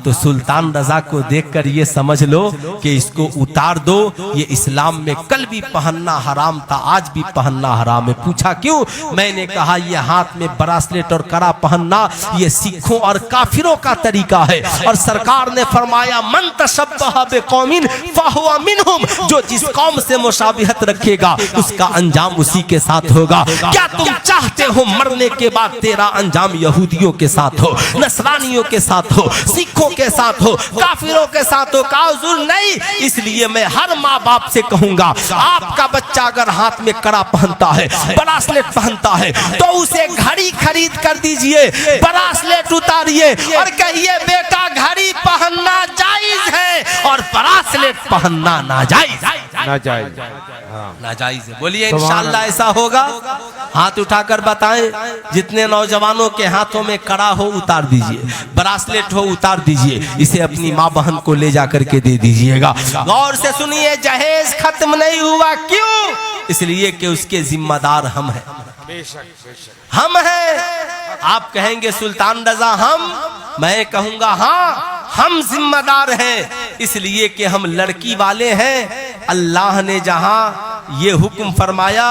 तो सुल्तान रजा को देखकर ये समझ लो कि इसको उतार दो, ये इस्लाम में कल भी पहनना हराम था, आज भी पहनना हराम है। पूछा क्यों? मैंने कहा ये हाथ में ब्रासलेट और कड़ा पहनना ये सिखों और काफिरों का तरीका है, और सरकार ने फरमाया मन तशब्बह बिकौमिन फहुवा मिनहुम, जो जिस कौम से मुशाबिहत रखेगा उसका अंजाम उसी के साथ होगा। क्या तुम चाहते हो मरने के बाद तेरा अंजाम यहूदियों के साथ हो, नसरानियों के साथ हो, सिखों के साथ हो, काफिरों के साथ हो? कहा हुजूर नहीं। इसलिए मैं हर माँ बाप से कहूंगा आपका बच्चा अगर हाथ में कड़ा पहनता है, ब्रासलेट पहनता है, तो उसे घड़ी खरीद कर दीजिए, ब्रासलेट उतारिए और कहिए बेटा घड़ी पहनना जायज है और ब्रासलेट पहनना नाजायज। नाजायज, नाजायज है। बोलिए इंशाअल्लाह ऐसा होगा। हाथ उठाकर बताएं, जितने नौजवानों के हाथों में कड़ा हो उतार दीजिए, ब्रासलेट हो उतार दीजिए, इसे अपनी माँ बहन को ले जाकर के दे दीजिएगा। गौर से सुनिए, जहेज खत्म नहीं हुआ। क्यों? इसलिए कि उसके जिम्मेदार हम हैं। बेशक बेशक हम हैं। आप कहेंगे सुल्तान रजा हम, मैं कहूंगा हाँ हम जिम्मेदार हैं, इसलिए कि हम लड़की वाले हैं। अल्लाह ने जहां ये हुक्म फरमाया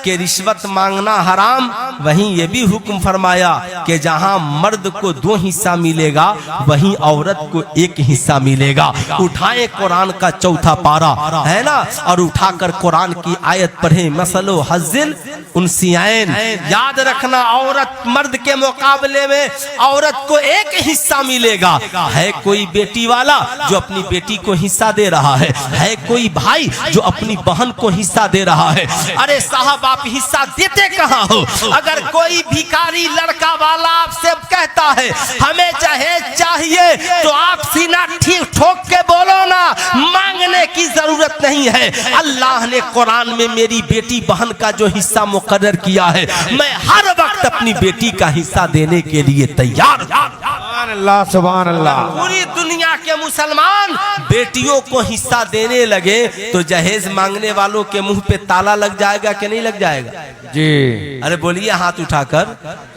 कि रिश्वत मांगना हराम, वहीं ये भी हुक्म फरमाया कि जहां मर्द को 2 हिस्सा मिलेगा वहीं औरत को 1 हिस्सा मिलेगा। उठाए कुरान का 4था पारा, है ना, और उठाकर कुरान की आयत पढ़े, मसलो हज़िल उनसियाइन। याद रखना औरत मर्द के मुकाबले में औरत को 1 हिस्सा मिलेगा। है कोई बेटी वाला जो अपनी बेटी को हिस्सा दे रहा है कोई भाई जो अपनी बहन को हिस्सा दे रहा है। अरे साहब आप हिस्सा देते कहाँ हो? अगर कोई भिखारी लड़का वाला आपसे कहता है हमें जहेज चाहिए, तो आप सीना ठीक ठोक के बोलो ना, मांगने की जरूरत नहीं है। अल्लाह ने कुरान में मेरी बेटी बहन का जो हिस्सा मुकर्रर किया है, मैं हर वक्त अपनी बेटी का हिस्सा देने के लिए तैयार हूं। अल्लाह सुभान अल्लाह। पूरी दुनिया के मुसलमान बेटियों को हिस्सा देने लगे तो जहेज मांगने वालों के मुंह पे ताला लग जाएगा कि नहीं लग जाएगा? जी। अरे बोलिए हाथ उठाकर,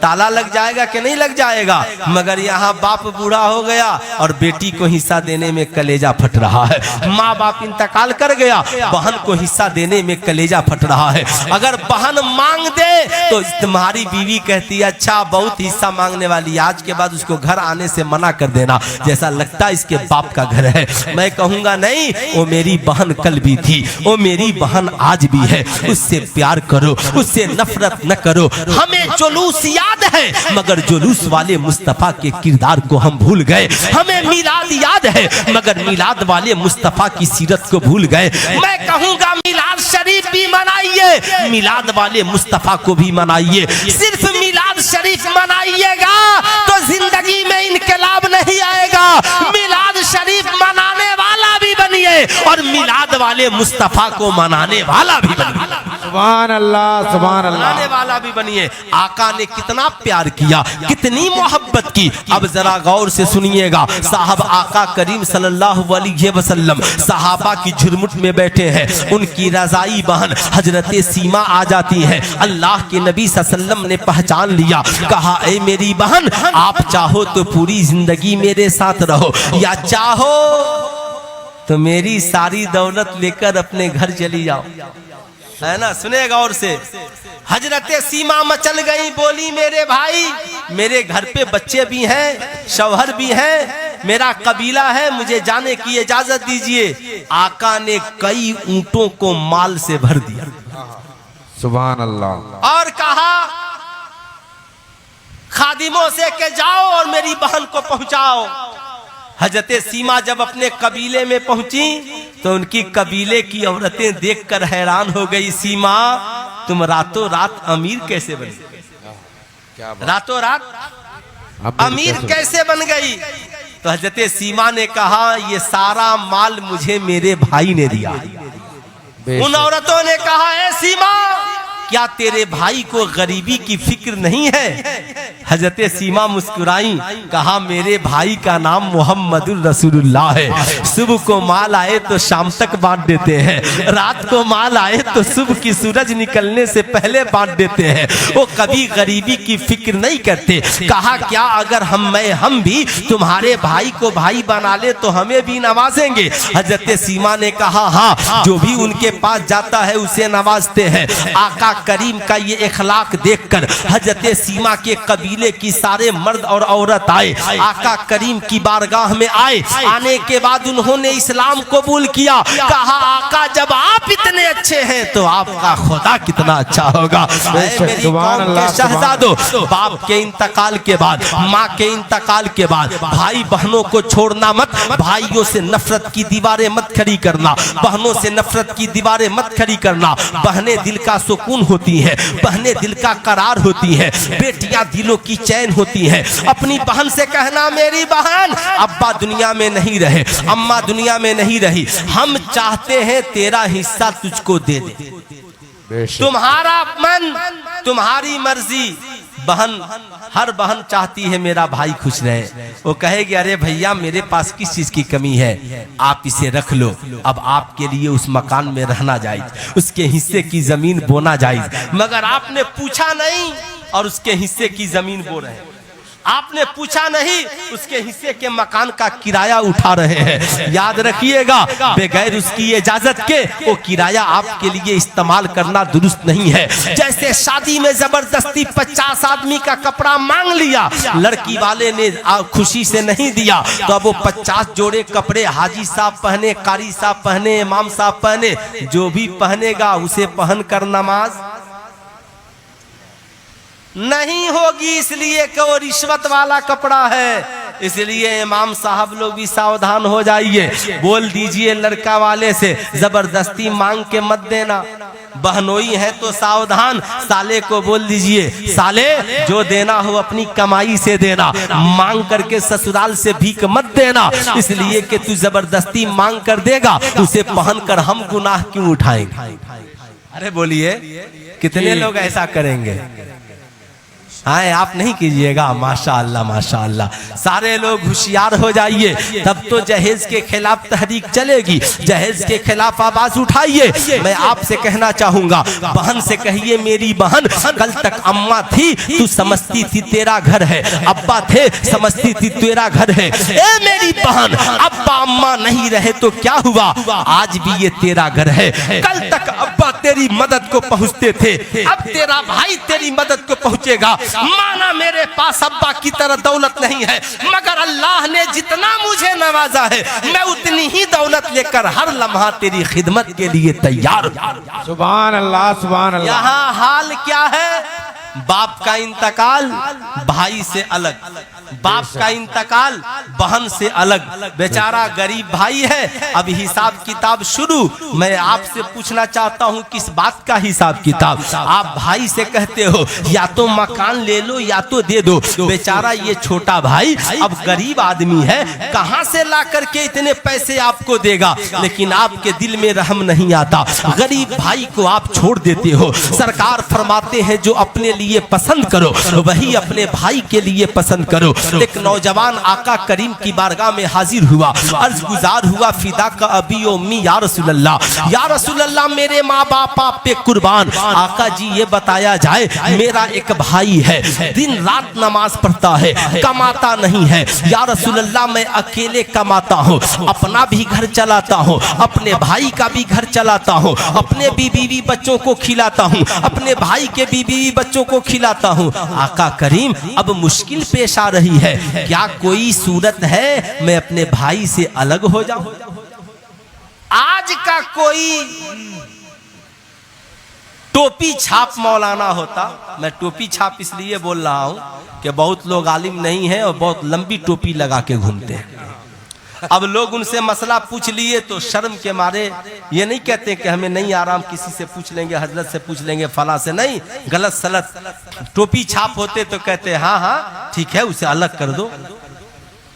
ताला लग जाएगा कि नहीं लग जाएगा? मगर यहाँ बाप बूढ़ा हो गया और बेटी को हिस्सा देने में कलेजा फट रहा है। माँ बाप इंतकाल कर गया, बहन को हिस्सा देने में कलेजा फट रहा है। अगर बहन मांग दे तो तुम्हारी बीवी कहती है अच्छा बहुत हिस्सा मांगने वाली, आज के बाद उसको घर आने से मना कर देना, जैसा लगता है इसके बाप का घर है। मैं कहूंगा नहीं, वो मेरी बहन कल भी थी, वो मेरी बहन आज भी है, उससे प्यार करो, उससे नफरत न करो। हमें जुलूस याद है मगर जुलूस वाले मुस्तफा के किरदार को हम भूल गए। हमें मिलाद याद है मगर मिलाद वाले मुस्तफा की सीरत को भूल गए। मैं कहूंगा मिलाद शरीफ भी मनाइए, मिलाद वाले मुस्तफा को भी मनाइए। सिर्फ मिलाद शरीफ मनाइएगा तो जिंदगी में इनकलाब नहीं आएगा। मिलाद शरीफ मनाने वाला भी बनिए और मिलाद वाले मुस्तफा को मनाने वाला भी बनिए। सुभान अल्लाह, सुभान अल्लाह। मनाने वाला भी बनिए। आका ने कितना प्यार किया, कितनी मोहब्बत की। अब जरा गौर से सुनिएगा। साहब आका करीम सल्लल्लाहु अलैहि वसल्लम सहाबा की झुरमुट में बैठे हैं, उनकी रजाई बहन हजरत सीमा आ जाती है। अल्लाह के नबी सल्लल्लाहु अलैहि वसल्लम ने पहचान लिया, कहा ए मेरी बहन, आप चाहो तो पूरी जिंदगी मेरे साथ रहो, या चाहो तो मेरी सारी दौलत लेकर अपने घर चली जाओ। है ना, सुनेगा और से। हजरत सीमा मचल गई, बोली मेरे भाई, मेरे घर पे बच्चे भी हैं, शौहर भी हैं, मेरा कबीला है, मुझे जाने की इजाजत दीजिए। आका ने कई ऊंटों को माल से भर दिया, सुभान अल्लाह, और कहा खादिमों से के जाओ और मेरी बहन को पहुंचाओ। हजरत सीमा जब अपने कबीले में पहुंची तो उनकी कबीले की औरतें देखकर हैरान हो गई। सीमा, तुम रातों रात अमीर कैसे बन गई? रातों रात अमीर कैसे बन गई? तो हजरत सीमा ने कहा ये सारा माल मुझे मेरे भाई ने दिया। उन औरतों ने कहा ए सीमा, क्या तेरे भाई को गरीबी की फिक्र नहीं है? हजरत सीमा मुस्कुराई, कहा मेरे भाई का नाम मोहम्मदुर रसूलुल्लाह है। सुबह को माल आए तो शाम तक बांट देते हैं, रात को माल आए तो सुबह की सूरज निकलने से पहले बांट देते हैं। वो कभी गरीबी की फिक्र नहीं करते। कहा क्या अगर हम भी तुम्हारे भाई को भाई बना ले तो हमें भी नवाजेंगे? हजरत सीमा ने कहा हाँ, जो भी उनके पास जाता है उसे नवाजते हैं। आका करीम का ये इखलाक देखकर हजरत सीमा के कबीले की सारे मर्द और औरत आए, आका करीम की बारगाह में आए। आने के बाद उन्होंने इस्लाम कबूल किया। कहा आका जब आप इतने अच्छे हैं तो आपका खुदा कितना अच्छा होगा। मेरी कौम के शहजादों, बाप के इंतकाल के बाद, माँ के इंतकाल के बाद भाई बहनों को छोड़ना मत, भाइयों से नफरत की दीवारें मत खड़ी करना, बहनों से नफरत की दीवारें मत खड़ी करना। बहनें दिल का सुकून होती है, बहनें दिल का करार होती है, बेटियां दिलों की चैन होती है। अपनी बहन से कहना मेरी बहन, अब्बा दुनिया में नहीं रहे, अम्मा दुनिया में नहीं रही, हम चाहते हैं तेरा हिस्सा तुझको दे दे, तुम्हारा मन तुम्हारी मर्जी। बहन, हर बहन चाहती है मेरा भाई खुश रहे। वो कहेगी अरे भैया मेरे पास किस चीज की कमी है, आप इसे रख लो। अब आपके लिए उस मकान में रहना जायज, उसके हिस्से की जमीन बोना जायज। मगर आपने पूछा नहीं और उसके हिस्से की जमीन बो रहे हैं। आपने पूछा नहीं, उसके हिस्से के मकान का किराया उठा रहे हैं। याद रखिएगा, बगैर उसकी इजाजत के वो किराया आपके लिए इस्तेमाल करना दुरुस्त नहीं है। जैसे शादी में जबरदस्ती 50 आदमी का कपड़ा मांग लिया, लड़की वाले ने खुशी से नहीं दिया, तो अब वो 50 जोड़े कपड़े हाजी साहब पहने, कारी साहब पहने, इमाम साहब पहने, जो भी पहनेगा उसे पहन कर नमाज नहीं होगी, इसलिए कि वो रिश्वत वाला कपड़ा है। इसलिए इमाम साहब लोग भी सावधान हो जाइए। बोल दीजिए लड़का वाले से जबरदस्ती मांग के मत देना। बहनोई है तो सावधान, साले को बोल दीजिए साले जो देना हो अपनी कमाई से देना, मांग करके ससुराल से भीख मत देना, इसलिए कि तू जबरदस्ती मांग कर देगा, उसे पहन कर हम गुनाह क्यों उठाएंगे? अरे बोलिए कितने लोग ऐसा करेंगे? हाँ, आप नहीं कीजिएगा। माशाअल्लाह माशाअल्लाह। सारे लोग होशियार हो जाइए, तब तो जहेज के खिलाफ तहरीक चलेगी। जहेज के खिलाफ आवाज उठाइए। मैं आपसे कहना चाहूंगा, बहन से कहिए मेरी बहन, कल तक अम्मा थी तू समझती थी तेरा घर है, अब्बा थे समझती थी तेरा घर है। ए मेरी बहन, अब्बा अम्मा नहीं रहे तो क्या हुआ, आज भी ये तेरा घर है। कल तक अब्बा तेरी मदद को पहुंचते थे, अब तेरा भाई तेरी मदद को पहुंचेगा। माना मेरे पास अब्बा की तरह दौलत नहीं है, मगर अल्लाह ने जितना मुझे नवाजा है, मैं उतनी ही दौलत लेकर हर लम्हा तेरी खिदमत के लिए तैयार हूं। सुभान अल्लाह सुभान अल्लाह। यहाँ हाल क्या है, बाप का इंतकाल भाई से अलग, बाप का इंतकाल बहन से अलग। बेचारा गरीब भाई है, अब हिसाब किताब शुरू। मैं आपसे पूछना चाहता हूँ किस बात का हिसाब किताब। आप भाई से कहते हो या तो मकान ले लो या तो दे दो। बेचारा ये छोटा भाई अब गरीब आदमी है, कहाँ से ला करके इतने पैसे आपको देगा, लेकिन आपके दिल में रहम नहीं आता। गरीब भाई को आप छोड़ देते हो। सरकार फरमाते हैं जो अपने लिए पसंद करो वही अपने भाई के लिए पसंद करो। एक नौजवान आका करीम की बारगाह में हाजिर हुआ, अर्ज गुजार हुआ, फिदा का अबी उम्मी या रसूल अल्लाह, या रसूल अल्लाह मेरे माँ बाप आप पे कुर्बान। आका जी ये बताया जाए, मेरा एक भाई है, दिन रात नमाज पढ़ता है, कमाता नहीं है। या रसूल अल्लाह मैं अकेले कमाता हूँ, अपना भी घर चलाता हूँ, अपने भाई का भी घर चलाता हूँ, अपने बीवी बच्चों को खिलाता हूँ, अपने भाई के बीवी बच्चों को खिलाता हूँ। आका करीम अब मुश्किल पेश आ रही है, क्या कोई सूरत है मैं अपने भाई से अलग हो जाऊं? आज का कोई टोपी छाप मौलाना होता, मैं टोपी छाप इसलिए बोल रहा हूं कि बहुत लोग आलिम नहीं हैं और बहुत लंबी टोपी लगा के घूमते हैं। अब लोग उनसे मसला पूछ लिए तो शर्म के मारे ये नहीं कहते कि हमें नहीं आराम, किसी से पूछ लेंगे, हजरत से पूछ लेंगे, फला से नहीं। गलत सलत टोपी छाप होते तो कहते हाँ हाँ ठीक है उसे अलग कर दो,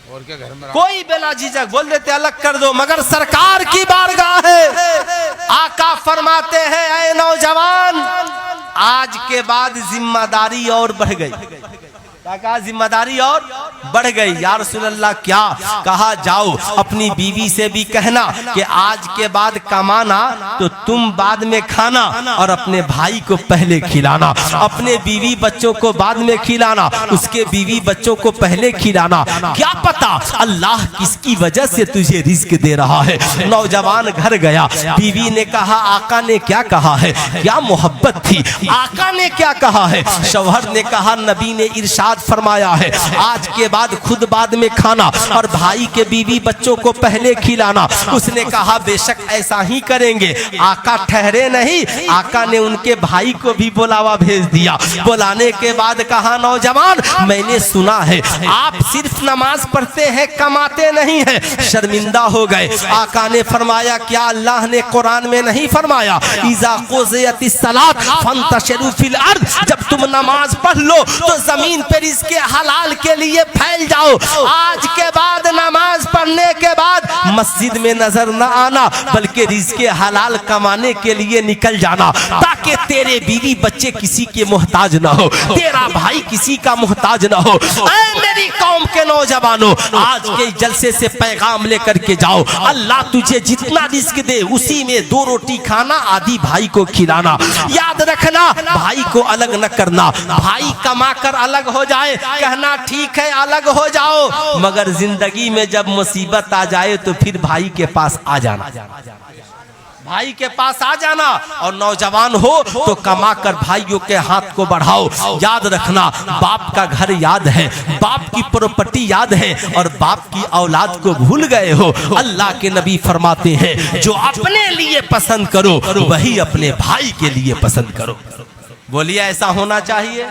और क्या घर में कोई बिना झिझक बोल देते अलग कर दो। मगर सरकार की बारगाह है, आका फरमाते हैं ऐ नौजवान आज के बाद जिम्मेदारी और बढ़ गई। क्या कहा, जिम्मेदारी और बढ़ गई। या रसूल अल्लाह क्या कहा, जाओ अपनी बीवी से भी कहना कि आज के बाद कमाना तो तुम बाद में खाना और अपने भाई को पहले खिलाना, अपने बीवी बच्चों को बाद में खिलाना, उसके बीवी बच्चों को पहले खिलाना। क्या पता अल्लाह किसकी वजह से तुझे रिस्क दे रहा है। नौजवान घर गया, बीवी ने कहा आका ने क्या कहा है, क्या मोहब्बत थी, आका ने क्या कहा है। शौहर ने कहा नबी ने इरशाद फरमाया है आज के बाद खुद बाद में खाना और भाई के बीवी बच्चों को पहले खिलाना। उसने कहा बेशक ऐसा ही करेंगे। आका ठहरे नहीं, आका ने उनके भाई को भी बुलावा भेज दिया। बुलाने के बाद कहा नौजवान मैंने सुना है आप सिर्फ नमाज पढ़ते हैं कमाते नहीं है। शर्मिंदा हो गए। आका ने फरमाया क्या अल्लाह ने कुरान में नहीं फरमाया इज़ा क़ुज़ियतिस सलात फंतशिरू फिल अर्द, जब तुम नमाज पढ़ लो तो जमीन पर इसके हलाल के लिए फैल जाओ। आज के बाद नमाज पढ़ने के बाद मस्जिद में नजर न आना बल्कि रिज़्क़े हलाल कमाने के लिए निकल जाना, ताकि तेरे बीवी बच्चे किसी के मोहताज ना हो, तेरा भाई किसी का मोहताज ना हो। ऐ मेरी कौम के नौजवानों आज के जलसे से पैगाम लेकर के जाओ, अल्लाह तुझे जितना रिज़्क़ दे उसी में 2 रोटी खाना, आधी भाई को खिलाना। याद रखना भाई को अलग न करना। भाई कमा कर अलग हो जाए कहना ठीक है अलग हो जाओ, मगर जिंदगी में जब मुसीबत आ जाए तो फिर भाई के पास आ जाना, भाई के पास आ जाना। और नौजवान हो तो कमा कर भाइयों के हाथ को बढ़ाओ। याद रखना बाप का घर याद है, बाप की प्रॉपर्टी याद है और बाप की औलाद को भूल गए हो। अल्लाह के नबी फरमाते हैं जो अपने लिए पसंद करो वही अपने भाई के लिए पसंद करो। बोलिए ऐसा होना चाहिए,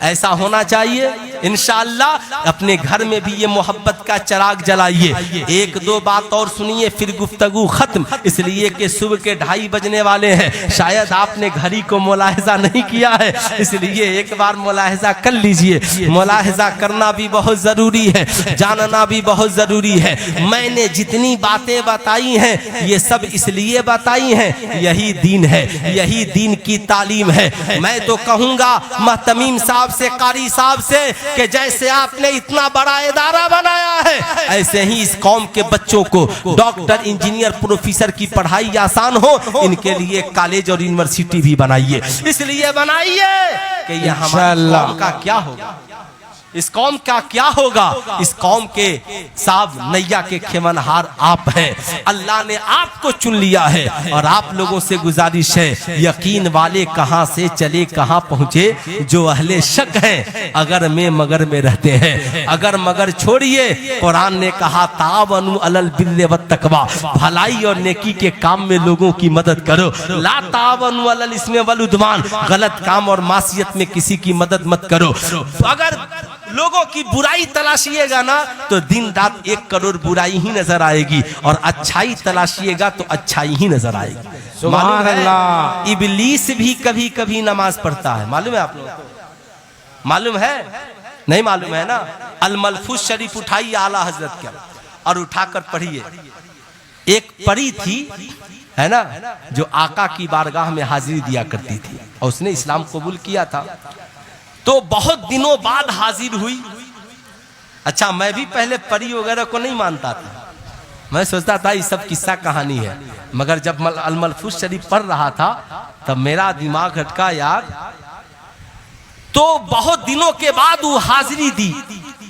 ऐसा होना चाहिए। इंशाअल्लाह अपने घर में भी ये मोहब्बत का चिराग जलाइए। एक दो बात और सुनिए फिर गुफ्तगू खत्म, इसलिए कि सुबह के 2:30 बजने वाले हैं। शायद आपने घड़ी को मुलाहिजा नहीं किया है, इसलिए एक बार मुलाहिजा कर लीजिए। मुलाहिजा करना भी बहुत जरूरी है, जानना भी बहुत जरूरी है। मैंने जितनी बातें बताई हैं ये सब इसलिए बताई हैं, यही दीन है, यही दीन की तालीम है। मैं तो कहूंगा महतमीम साहब से, कारी साहब से कि जैसे आपने इतना बड़ा इदारा बनाया है, ऐसे ही इस कौम के बच्चों को डॉक्टर, इंजीनियर, प्रोफेसर की पढ़ाई आसान हो, इनके लिए कॉलेज और यूनिवर्सिटी भी बनाइए। इसलिए बनाइए कि यह हमारी कौम का क्या होगा, इस कौम का क्या होगा। इस कौम के साहब नैया के खेमनहार आप हैं। अल्लाह ने आपको चुन लिया है और आप लोगों से गुजारिश है, यकीन वाले कहां से चले कहां पहुंचे, जो अहले शक हैं अगर में मगर में रहते हैं। अगर मगर छोड़िए, कुरान ने कहा तावनु अलल बिर्रि वत तकवा, भलाई और नेकी के काम में लोगों की मदद करो। ला तावनु अलल इस्मे वल उद्वान, गलत काम और मासियत में किसी की मदद मत करो। अगर लोगों की बुराई तलाशिएगा ना तो दिन रात 1 करोड़ बुराई ही नजर आएगी, और अच्छाई तलाशिएगा तो अच्छाई ही नजर आएगी। सुभान अल्लाह। इबलीस भी कभी कभी नमाज पढ़ता है, मालूम है आप लोगों को? मालूम है? नहीं मालूम है ना? अल मलफूज शरीफ उठाइए आला हजरत का और उठाकर पढ़िए। एक परी थी है ना, जो आका की बारगाह में हाजिरी दिया करती थी और उसने इस्लाम कबूल किया था। तो बहुत दिनों बाद हाजिर हुई। अच्छा, मैं भी पहले परी वगैरह को नहीं मानता था, मैं सोचता था ये सब किस्सा कहानी है, मगर जब अल मलफूज शरीफ पढ़ रहा था तब मेरा दिमाग हटका यार। तो बहुत दिनों के बाद वो हाजिरी दी।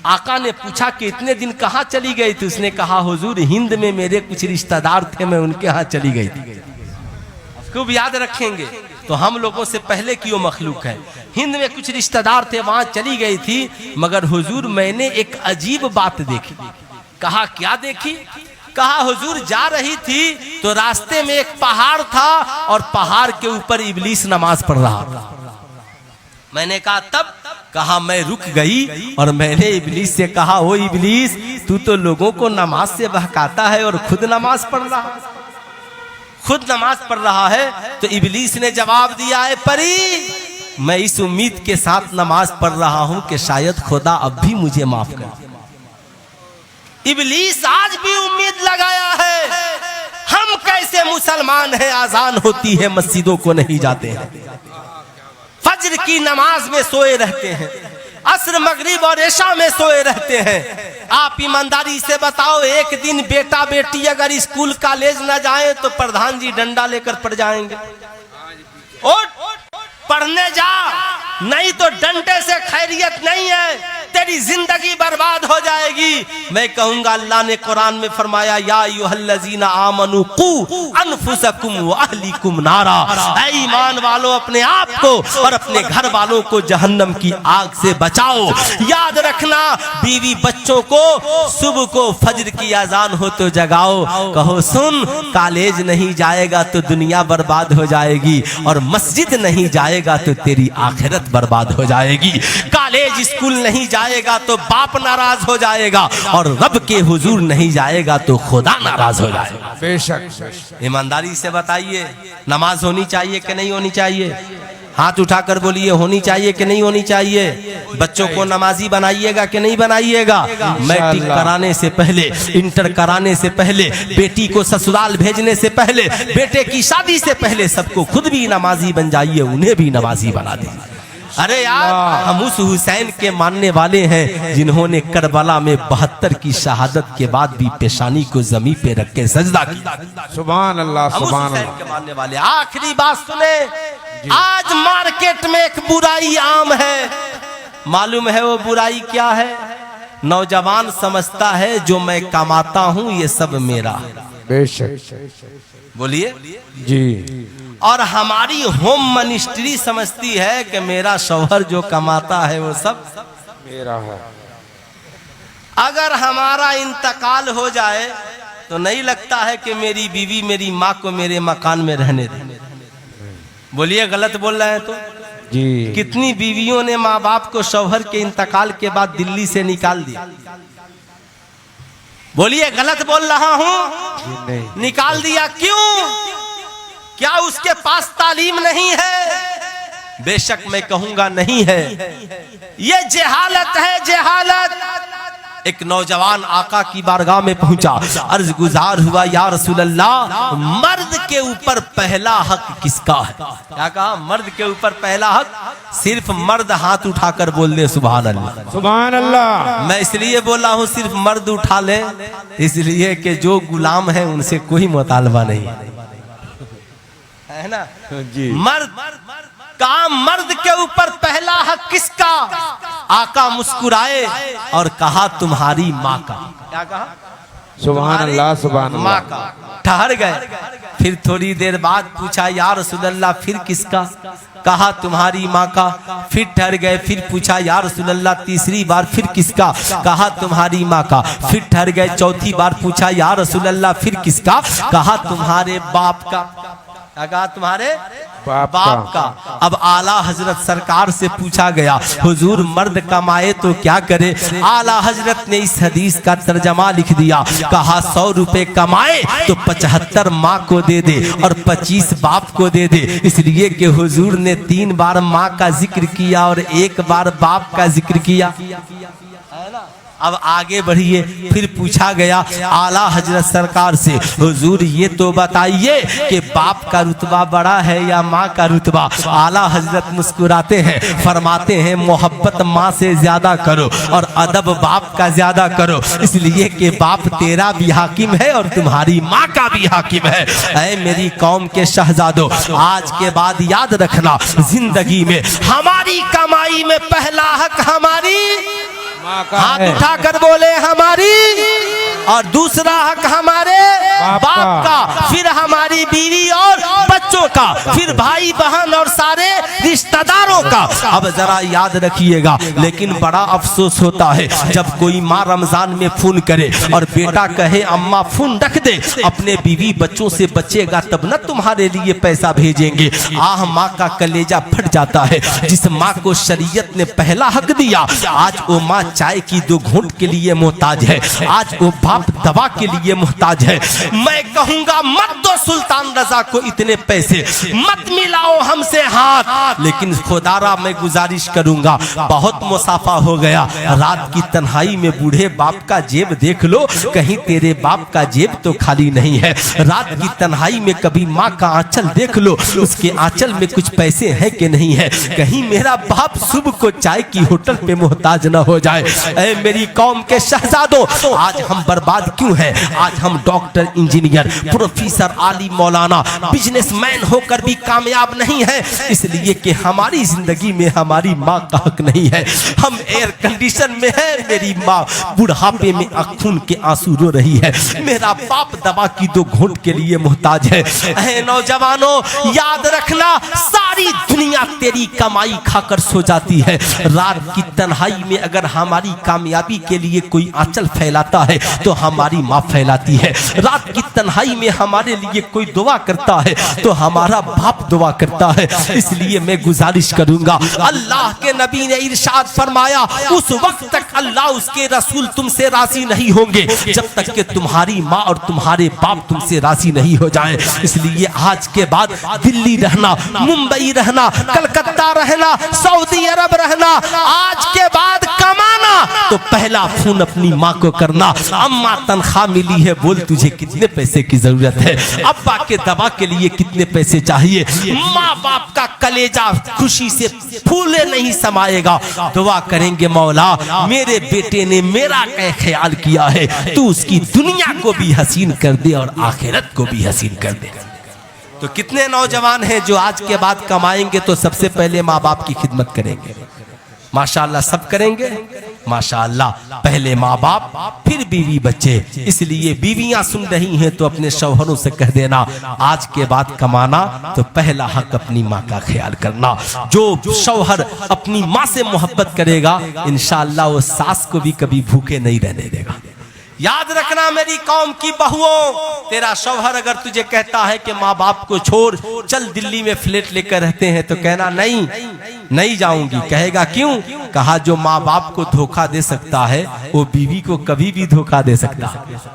आका ने पूछा कि इतने दिन कहाँ चली गई थी? उसने कहा हुजूर हिंद में मेरे कुछ रिश्तेदार थे, मैं उनके यहाँ चली गई थी। खूब याद रखेंगे, तो हम लोगों से पहले की वो मखलूक है। हिंद में कुछ रिश्तेदार थे, वहां चली गई थी, मगर हुजूर मैंने एक अजीब बात देखी। कहा क्या देखी? कहा हुजूर जा रही थी तो रास्ते में एक पहाड़ था और पहाड़ के ऊपर इबलीस नमाज पढ़ रहा था। मैंने कहा तब? कहा मैं रुक गई और मैंने इबलीस से कहा, ओ इबलीस तू तो लोगों को नमाज से बहकाता है और खुद नमाज पढ़ रहा है, खुद नमाज पढ़ रहा है। तो इबलीस ने जवाब दिया है, परी मैं इस उम्मीद के साथ नमाज पढ़ रहा हूं कि शायद खुदा अब भी मुझे माफ करे। इबलीस आज भी उम्मीद लगाया है। हम कैसे मुसलमान हैं, आजान होती है मस्जिदों को नहीं जाते हैं, फज्र की नमाज में सोए रहते हैं, असर मगरिब और इशा में सोए रहते हैं। आप ईमानदारी से बताओ, एक दिन बेटा बेटी अगर स्कूल कॉलेज न जाए तो प्रधान जी डंडा लेकर पड़ जाएंगे, पढ़ने जा, नहीं तो डंडे से खैरियत नहीं है, तेरी जिंदगी बर्बाद हो जाएगी। मैं कहूंगा अल्लाह ने कुरान में फरमाया, या अय्युहल्लज़ीना आमनू कू अनफुसकुम व अहलीकुम नारा, ऐ ईमान वालों अपने आप को और अपने घर वालों को जहन्नम की आग से बचाओ। याद रखना, बीवी बच्चों को सुबह को फज्र की अजान हो तो जगाओ, कहो सुन कॉलेज नहीं जाएगा तो दुनिया बर्बाद हो जाएगी, और मस्जिद नहीं जाएगा तो तेरी आखिरत बर्बाद हो जाएगी। कॉलेज स्कूल नहीं जाएगा तो बाप नाराज हो जाएगा, और रब के हुजूर नहीं जाएगा तो खुदा नाराज हो जाएगा। बेशक। ईमानदारी से बताइए, नमाज होनी चाहिए कि नहीं होनी चाहिए? हाथ उठाकर बोलिए, होनी चाहिए कि नहीं होनी चाहिए? बच्चों को नमाजी बनाइएगा कि नहीं बनाइएगा? मैट्रिक कराने से पहले, इंटर कराने से पहले, बेटी को ससुराल भेजने से पहले, बेटे की शादी से पहले सबको खुद भी नमाजी बन जाइए, उन्हें भी नमाजी बना दीजिए। अरे यार, हम उस हुसैन के मानने वाले हैं जिन्होंने करबला में 72 की शहादत के बाद भी पेशानी को जमीन पे रख के सजदा किया। सुभान अल्लाह, सुभान अल्लाह। के मानने वाले। आखिरी बात सुने, आज मार्केट में एक बुराई आम है, मालूम है वो बुराई क्या है? नौजवान समझता है जो मैं कमाता हूँ ये सब मेरा है। बेशक। बोलिए जी। और हमारी होम मिनिस्ट्री समझती है कि मेरा शौहर जो कमाता है वो सब मेरा है। अगर हमारा इंतकाल हो जाए तो नहीं लगता है कि मेरी बीवी मेरी माँ को मेरे मकान में रहने दे। बोलिए, गलत बोल रहे हैं तो? जी। कितनी बीवियों ने माँ बाप को शौहर के इंतकाल के बाद दिल्ली से निकाल दिया। बोलिए गलत बोल रहा हूं? नहीं। निकाल दिया क्यों? क्या उसके पास तालीम नहीं है? बेशक मैं कहूंगा नहीं है। ये जहालत है, जहालत। एक नौजवान आका की बारगाह में पहुंचा, अर्ज गुजार हुआ, या रसूल अल्लाह, मर्द के ऊपर पहला हक किसका है? क्या कहा? मर्द के ऊपर पहला हक? सिर्फ मर्द हाथ उठाकर बोल दे सुभान अल्लाह। सुभान अल्लाह। मैं इसलिए बोला हूं सिर्फ मर्द उठा ले, इसलिए कि जो गुलाम है उनसे कोई मुतालबा नहीं है ना जी। मर्द कहा, मर्द के ऊपर पहला हक किसका? आका मुस्कुराए और कहा तुम्हारी माँ का। क्या कहा? सुभान अल्लाह, सुभान माँ अल्लाह। का। ठहर गए, फिर थोड़ी देर बाद पूछा, या रसूल अल्लाह फिर किसका? कहा तुम्हारी माँ का। फिर ठहर गए, फिर पूछा, या रसूल अल्लाह तीसरी बार फिर किसका? कहा तुम्हारी माँ का। फिर ठहर गए, चौथी बार पूछा, या रसूल अल्लाह फिर किसका? कहा तुम्हारे बाप का। कहा तुम्हारे बाप का। अब आला हजरत सरकार से पूछा गया, हुजूर मर्द कमाए तो क्या करे? आला हजरत ने इस हदीस का तर्जमा लिख दिया, कहा 100 रुपए कमाए तो 75 माँ को दे दे और 25 बाप को दे दे। इसलिए कि हुजूर ने 3 बार माँ का जिक्र किया और 1 बार बाप का जिक्र किया। अब आगे बढ़िए, फिर पूछा गया आला हजरत सरकार से, हुजूर ये तो बताइए कि बाप का रुतबा बड़ा है या माँ का रुतबा? आला हजरत मुस्कुराते हैं, फरमाते हैं मोहब्बत माँ से ज्यादा करो और अदब बाप का ज्यादा करो, इसलिए कि बाप तेरा भी हाकिम है और तुम्हारी माँ का भी हाकिम है। ऐ मेरी कौम के शहजादों, आज के बाद याद रखना, जिंदगी में हमारी कमाई में पहला हक हमारी हाथ उठाकर बोले हमारी, और दूसरा हक हमारे बाप का, फिर हमारी बीवी और बच्चों का, फिर भाई बहन और सारे रिश्तेदारों का। अब जरा याद रखिएगा, लेकिन बड़ा अफसोस होता है जब कोई माँ रमजान में फोन करे और बेटा कहे अम्मा फोन रख दे, अपने बीवी बच्चों से बचेगा तब न तुम्हारे लिए पैसा भेजेंगे। आह, माँ का कलेजा फट जाता है। जिस माँ को शरीयत ने पहला हक दिया, आज वो माँ चाय की 2 घूंट के लिए मोहताज है, आज वो बाप दवा के लिए मोहताज है। मैं कहूंगा मत दो सुल्तान रजा को इतने पैसे, मत मिलाओ हमसे हाथ, लेकिन खुदारा मैं गुजारिश करूंगा, बहुत मुसाफा हो गया, रात की तन्हाई में बूढ़े बाप का जेब देख लो, कहीं तेरे बाप का जेब तो खाली नहीं है। रात की तन्हाई में कभी माँ का आंचल देख लो, उसके आंचल में कुछ पैसे हैं कि नहीं है, कहीं मेरा बाप सुबह को चाय की होटल पे मोहताज न हो जाए। ऐ मेरी कौम के शहजादों, आज हम बर्बाद क्यों हैं? आज हम डॉक्टर, इंजीनियर, प्रोफेसर, आली, मौलाना, बिजनेसमैन होकर भी कामयाब नहीं है, इसलिए कि हमारी जिंदगी में हमारी माँ का हक नहीं है। हम एयर कंडीशन में है, मेरी माँ बुढ़ापे में खून के आंसू रो रही है, मेरा बाप दवा की 2 घूंट के लिए मोहताज है। ऐ नौजवानों, याद रखना, सारी दुनिया तेरी कमाई खाकर सो जाती है, रात की तन्हाई में अगर हमारी कामयाबी के लिए कोई आंचल फैलाता है तो हमारी माँ फैलाती है। रात की तन्हाई में हमारे लिए कोई दुआ करता है तो हमारा बाप दुआ करता है। इसलिए मैं गुजारिश करूंगा, अल्लाह के नबी ने इरशाद फरमाया, उस वक्त तक अल्लाह उसके रसूल तुमसे राजी नहीं होंगे जब तक कि तुम्हारी माँ और तुम्हारे बाप तुमसे राजी नहीं हो जाए। इसलिए आज के बाद दिल्ली रहना, मुंबई रहना, कलकत्ता रहना, सऊदी अरब रहना, आज के बाद कमाना तो पहला फोन अपनी माँ को करना, अम्मा तनख्वाह मिली है, बोल तुझे कितने पैसे की जरूरत है, अब्बा के दवा के लिए कितने पैसे चाहिए। माँ बाप का कलेजा खुशी से फूले नहीं समाएगा। दुआ करेंगे, मौला मेरे बेटे ने मेरा क्या ख्याल किया है, तू उसकी दुनिया को भी हसीन कर दे और आखिरत को भी हसीन कर दे। तो कितने नौजवान हैं जो आज के बाद कमाएंगे तो सबसे पहले माँ बाप की खिदमत करेंगे। माशाअल्लाह, सब करेंगे माशाअल्लाह, पहले माँ बाप फिर बीवी बच्चे। इसलिए बीवियां सुन रही हैं तो अपने शौहरों से कह देना, आज के बाद कमाना तो पहला हक अपनी माँ का ख्याल करना। जो शौहर अपनी माँ से मोहब्बत करेगा, इंशाअल्लाह वो सास को भी कभी भूखे नहीं रहने देगा। याद रखना मेरी कौम की बहुओं, तेरा शौहर अगर तुझे कहता है कि माँ बाप को छोड़ चल दिल्ली में फ्लैट लेकर रहते हैं, तो कहना नहीं, नहीं जाऊंगी। कहेगा क्यों? कहा जो माँ बाप को धोखा दे सकता है वो बीवी को कभी भी धोखा दे सकता है।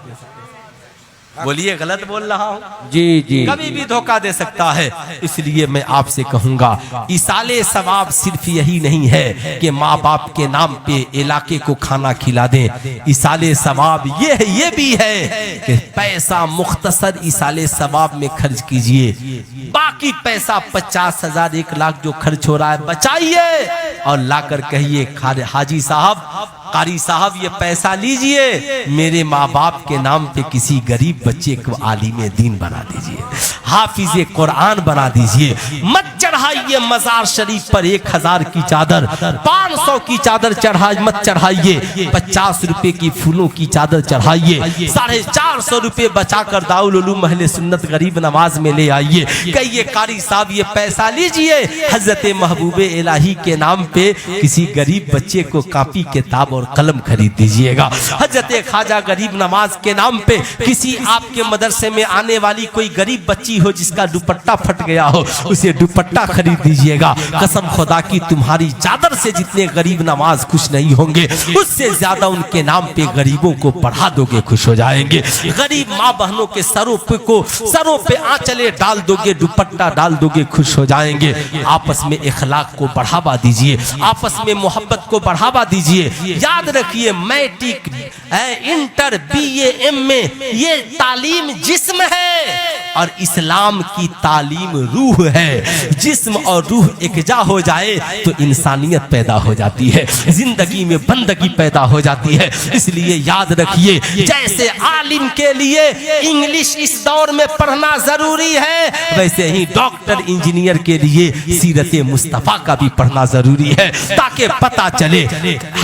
बोलिए गलत बोल रहा हूँ? जी जी, कभी भी धोखा दे सकता है। इसलिए मैं आपसे कहूंगा इसाले सवाब सिर्फ यही नहीं है कि माँ बाप के नाम पे इलाके को खाना खिला दें। इसाले सवाब ये भी है कि पैसा मुख्तसर इसाले सवाब में खर्च कीजिए। बाकी पैसा 50,000 1 लाख जो खर्च हो रहा है बचाइए और लाकर कहिए हाजी साहब, कारी साहब, ये पैसा लीजिए, मेरे माँ बाप के नाम पे किसी गरीब बच्चे को आलिम दीन बना दीजिए, हाफिज कुरान बना दीजिए। मत चढ़ाइए मजार शरीफ पर 1000 की चादर, 500 की चादर मत चढ़ाइए, 50 रुपए की फूलों की चादर चढ़ाइए, 450 रुपए बचाकर दाउल उलूम अहले सुन्नत गरीब नवाज में ले आइए। कहिए कारी साहब ये पैसा लीजिए, हजरत महबूबे इलाही के नाम पे किसी गरीब बच्चे को कॉपी किताब और कलम खरीद दीजिएगा। हजरत ख्वाजा गरीब नवाज के नाम पे किसी आपके मदरसे में आने वाली कोई गरीब बच्ची हो जिसका दुपट्टा फट गया हो, उसे दुपट्टा खरीद दीजिएगा। कसम खुदा की तुम्हारी चादर से जितने गरीब नवाज खुश नहीं होंगे, उससे ज्यादा उनके नाम पे गरीबों को पढ़ा दोगे, खुश हो जाएंगे। गरीब माँ बहनों के सरों पे आंचले डाल दोगे, दुपट्टा डाल दोगे, खुश हो जाएंगे। आपस में इखलाक को बढ़ावा दीजिए, आपस में मोहब्बत को बढ़ावा दीजिए। याद रखिए मैट्रिक, इंटर, BA, MA ये तालीम जिस्म है और इस्लाम की तालीम रूह है। जिस्म और रूह एकजा हो जाए तो इंसानियत पैदा हो जाती है, जिंदगी में बंदगी पैदा हो जाती है। इसलिए याद रखिए जैसे आलिम के लिए इंग्लिश इस दौर में पढ़ना जरूरी है, वैसे ही डॉक्टर इंजीनियर के लिए सीरत मुस्तफा का भी पढ़ना जरूरी है, ताकि पता चले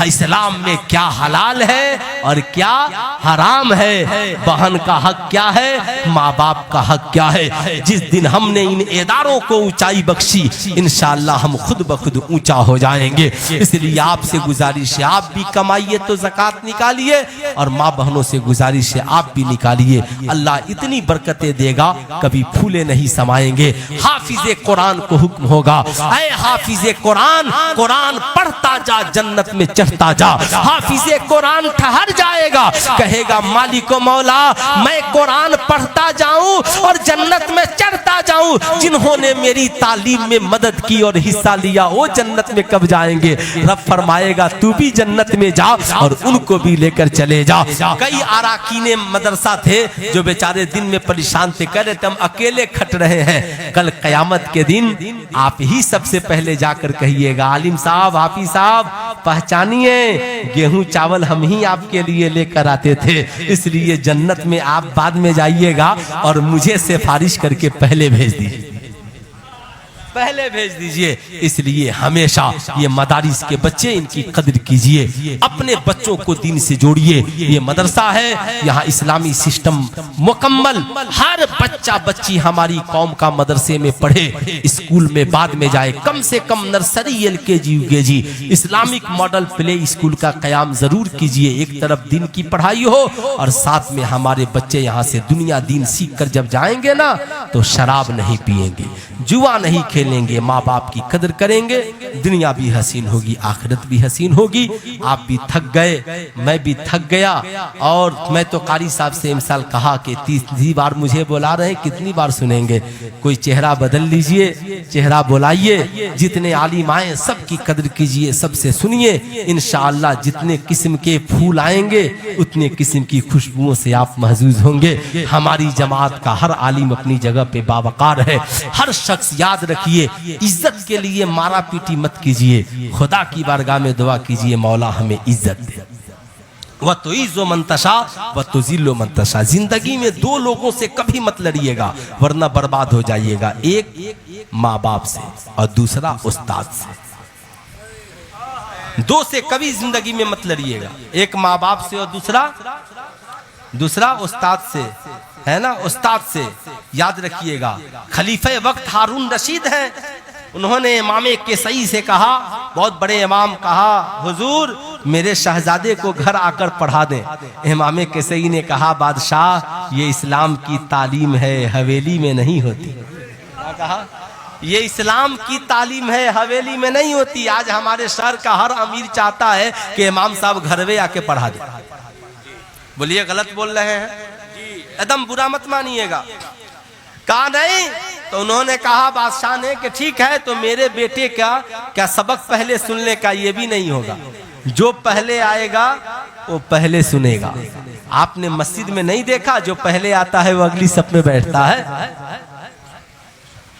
इस्लाम में क्या हलाल है और क्या हराम है, बहन का हक क्या है, माँ बाप का हक क्या है। जिस दिन हमने इन इदारों को ऊंचाई बख्शी, इंशाअल्लाह हम खुद ब खुद ऊंचा हो जाएंगे। इसलिए आपसे गुजारिश है आप भी कमाइए तो ज़कात निकालिए और माँ बहनों से गुजारिश है आप भी निकालिए। अल्लाह इतनी बरकतें देगा कभी फूले नहीं समाएंगे। हाफिज कुरान को हुक्म होगा, ऐ हाफिज कुरान, कुरान पढ़ता जा, जन्नत में चढ़ता जा। हाफिज कुरान ठहर जाएगा, कहेगा मालिक मौला मैं कुरान पढ़ता जाऊं और जन्नत में चढ़ता जाऊं। जिन्होंने मेरी तालीम में मदद की और हिस्सा लिया वो जन्नत में कब जाएंगे? रब फरमाएगा तू भी जन्नत में जा और उनको भी लेकर चले जा। कई अराकीने मदरसा थे जो बेचारे दिन में परेशान थे, कह रहे थे हम अकेले खट रहे हैं। कल कयामत के दिन आप ही सबसे पहले जाकर कहिएगा आलिम साहब, हाफिज साहब पहचानिए गेहूं चावल हम ही आपके लिए लेकर आते थे, इसलिए जन्नत में आप बाद में जाइएगा और मुझे सिफारिश करके पहले भेज दीजिए, पहले भेज दीजिए। इसलिए हमेशा ये मदारिस के बच्चे इनकी कदर कीजिए, अपने बच्चों को दीन से जोड़िए। ये मदरसा है, यहाँ इस्लामी सिस्टम मुकम्मल, हर बच्चा बच्ची हमारी कौम का मदरसे में पढ़े, स्कूल में बाद में जाए, कम से कम nursery LKG UKG Islamic model play school का कयाम जरूर कीजिए। एक तरफ दिन की पढ़ाई हो और साथ में हमारे बच्चे यहाँ से दुनिया दीन सीख कर जब जाएंगे ना तो शराब नहीं पिएंगे, जुआ नहीं खेलेंगे, माँ बाप की कदर करेंगे, दुनिया भी हसीन होगी, आखिरत भी हसीन होगी। आप भी थक गए, मैं भी थक गया और मैं तो कारी साहब से इमसाल कहा कि 30 बार मुझे बुला रहे हैं, कितनी बार सुनेंगे? कोई चेहरा बदल लीजिए, चेहरा बुलाइए, जितने आलिम आए सबकी कदर कीजिए, सबसे सुनिए। इंशाअल्लाह जितने किस्म के फूल आएंगे उतने किस्म की खुशबुओं से आप महजूज होंगे। हमारी जमात का हर आलिम अपनी जगह पे बावकार है। हर शख्स याद रखिए इज्जत के लिए मारा पीटी मत कीजिए, खुदा की बारगाह में दुआ कीजिए मौला हमें इज्जत दे। वह तो इज़्ज़ो मंतशा वह तो ज़िल्लो मंतशा। जिंदगी में दो लोगों से कभी मत लड़िएगा वरना बर्बाद हो जाइएगा, एक माँ बाप से और दूसरा उस्ताद से। दो से कभी जिंदगी में मत लड़िएगा, एक माँ बाप से और दूसरा उस्ताद से, है ना, उस्ताद से। याद रखिएगा खलीफे वक्त हारून रशीद हैं, उन्होंने इमाम केसई से कहा, बहुत बड़े इमाम, कहा हुजूर मेरे शहजादे को घर आकर पढ़ा दें। इमाम केसई ने कहा बादशाह ये इस्लाम की तालीम है, हवेली में नहीं होती। क्या कहा? ये इस्लाम की तालीम है, हवेली में नहीं होती। आज हमारे शहर का हर अमीर चाहता है कि इमाम साहब घर में आके पढ़ा दे। बोलिए गलत बोल रहे हैं? एकदम बुरा मत मानिएगा। कहा नहीं तो उन्होंने कहा बादशाह ने कि ठीक है, तो मेरे बेटे का क्या सबक पहले सुनने का ये भी नहीं होगा, जो पहले आएगा वो पहले सुनेगा। आपने मस्जिद में नहीं देखा, जो पहले आता है वो अगली सफ में बैठता है।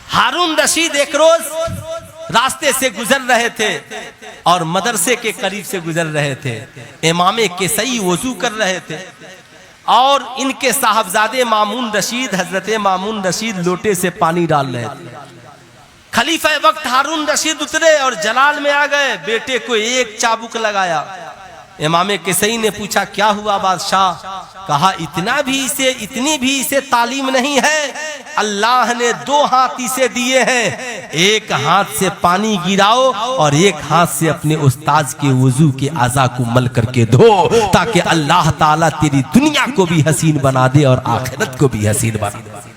हारून रशीद एक रोज रास्ते से गुजर रहे थे और मदरसे के करीब से गुजर रहे थे। इमामे केसई वजू कर रहे थे और इनके साहबजादे मामून रशीद, हजरत मामून रशीद लोटे से पानी डाल रहे थे। खलीफा वक्त हारून रशीद उतरे और जलाल में आ गए, बेटे को एक चाबुक लगाया। इमामे केसई ने पूछा क्या हुआ बादशाह? कहा इतनी भी इसे तालीम नहीं है। अल्लाह ने 2 हाथ इसे दिए हैं, एक हाथ से पानी गिराओ और एक हाथ से अपने उस्ताद के वजू के आज़ा को मल करके धो, ताकि अल्लाह ताला तेरी दुनिया को भी हसीन बना दे और आखिरत को भी हसीन बना दे।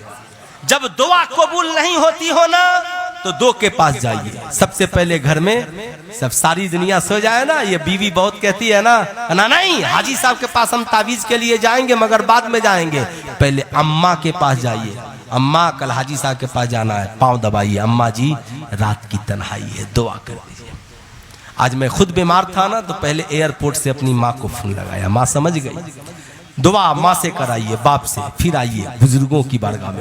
जब दुआ कबूल नहीं होती हो ना तो 2 के पास जाइए। सबसे पहले घर में सब सारी दुनिया सो जाए ना, ये बीवी बहुत कहती है ना नहीं हाजी साहब के पास हम तावीज के लिए जाएंगे मगर बाद में जाएंगे। पहले अम्मा के पास जाइए, अम्मा कल हाजी साहब के पास जाना है, पाँव दबाइए, अम्मा जी रात की तन्हाई है, दुआ कर दीजिए। आज मैं खुद बीमार था ना तो पहले एयरपोर्ट से अपनी माँ को फोन लगाया, माँ समझ गई। दुआ माँ से कराइए, बाप से, फिर आइए बुजुर्गों की बारगाह में।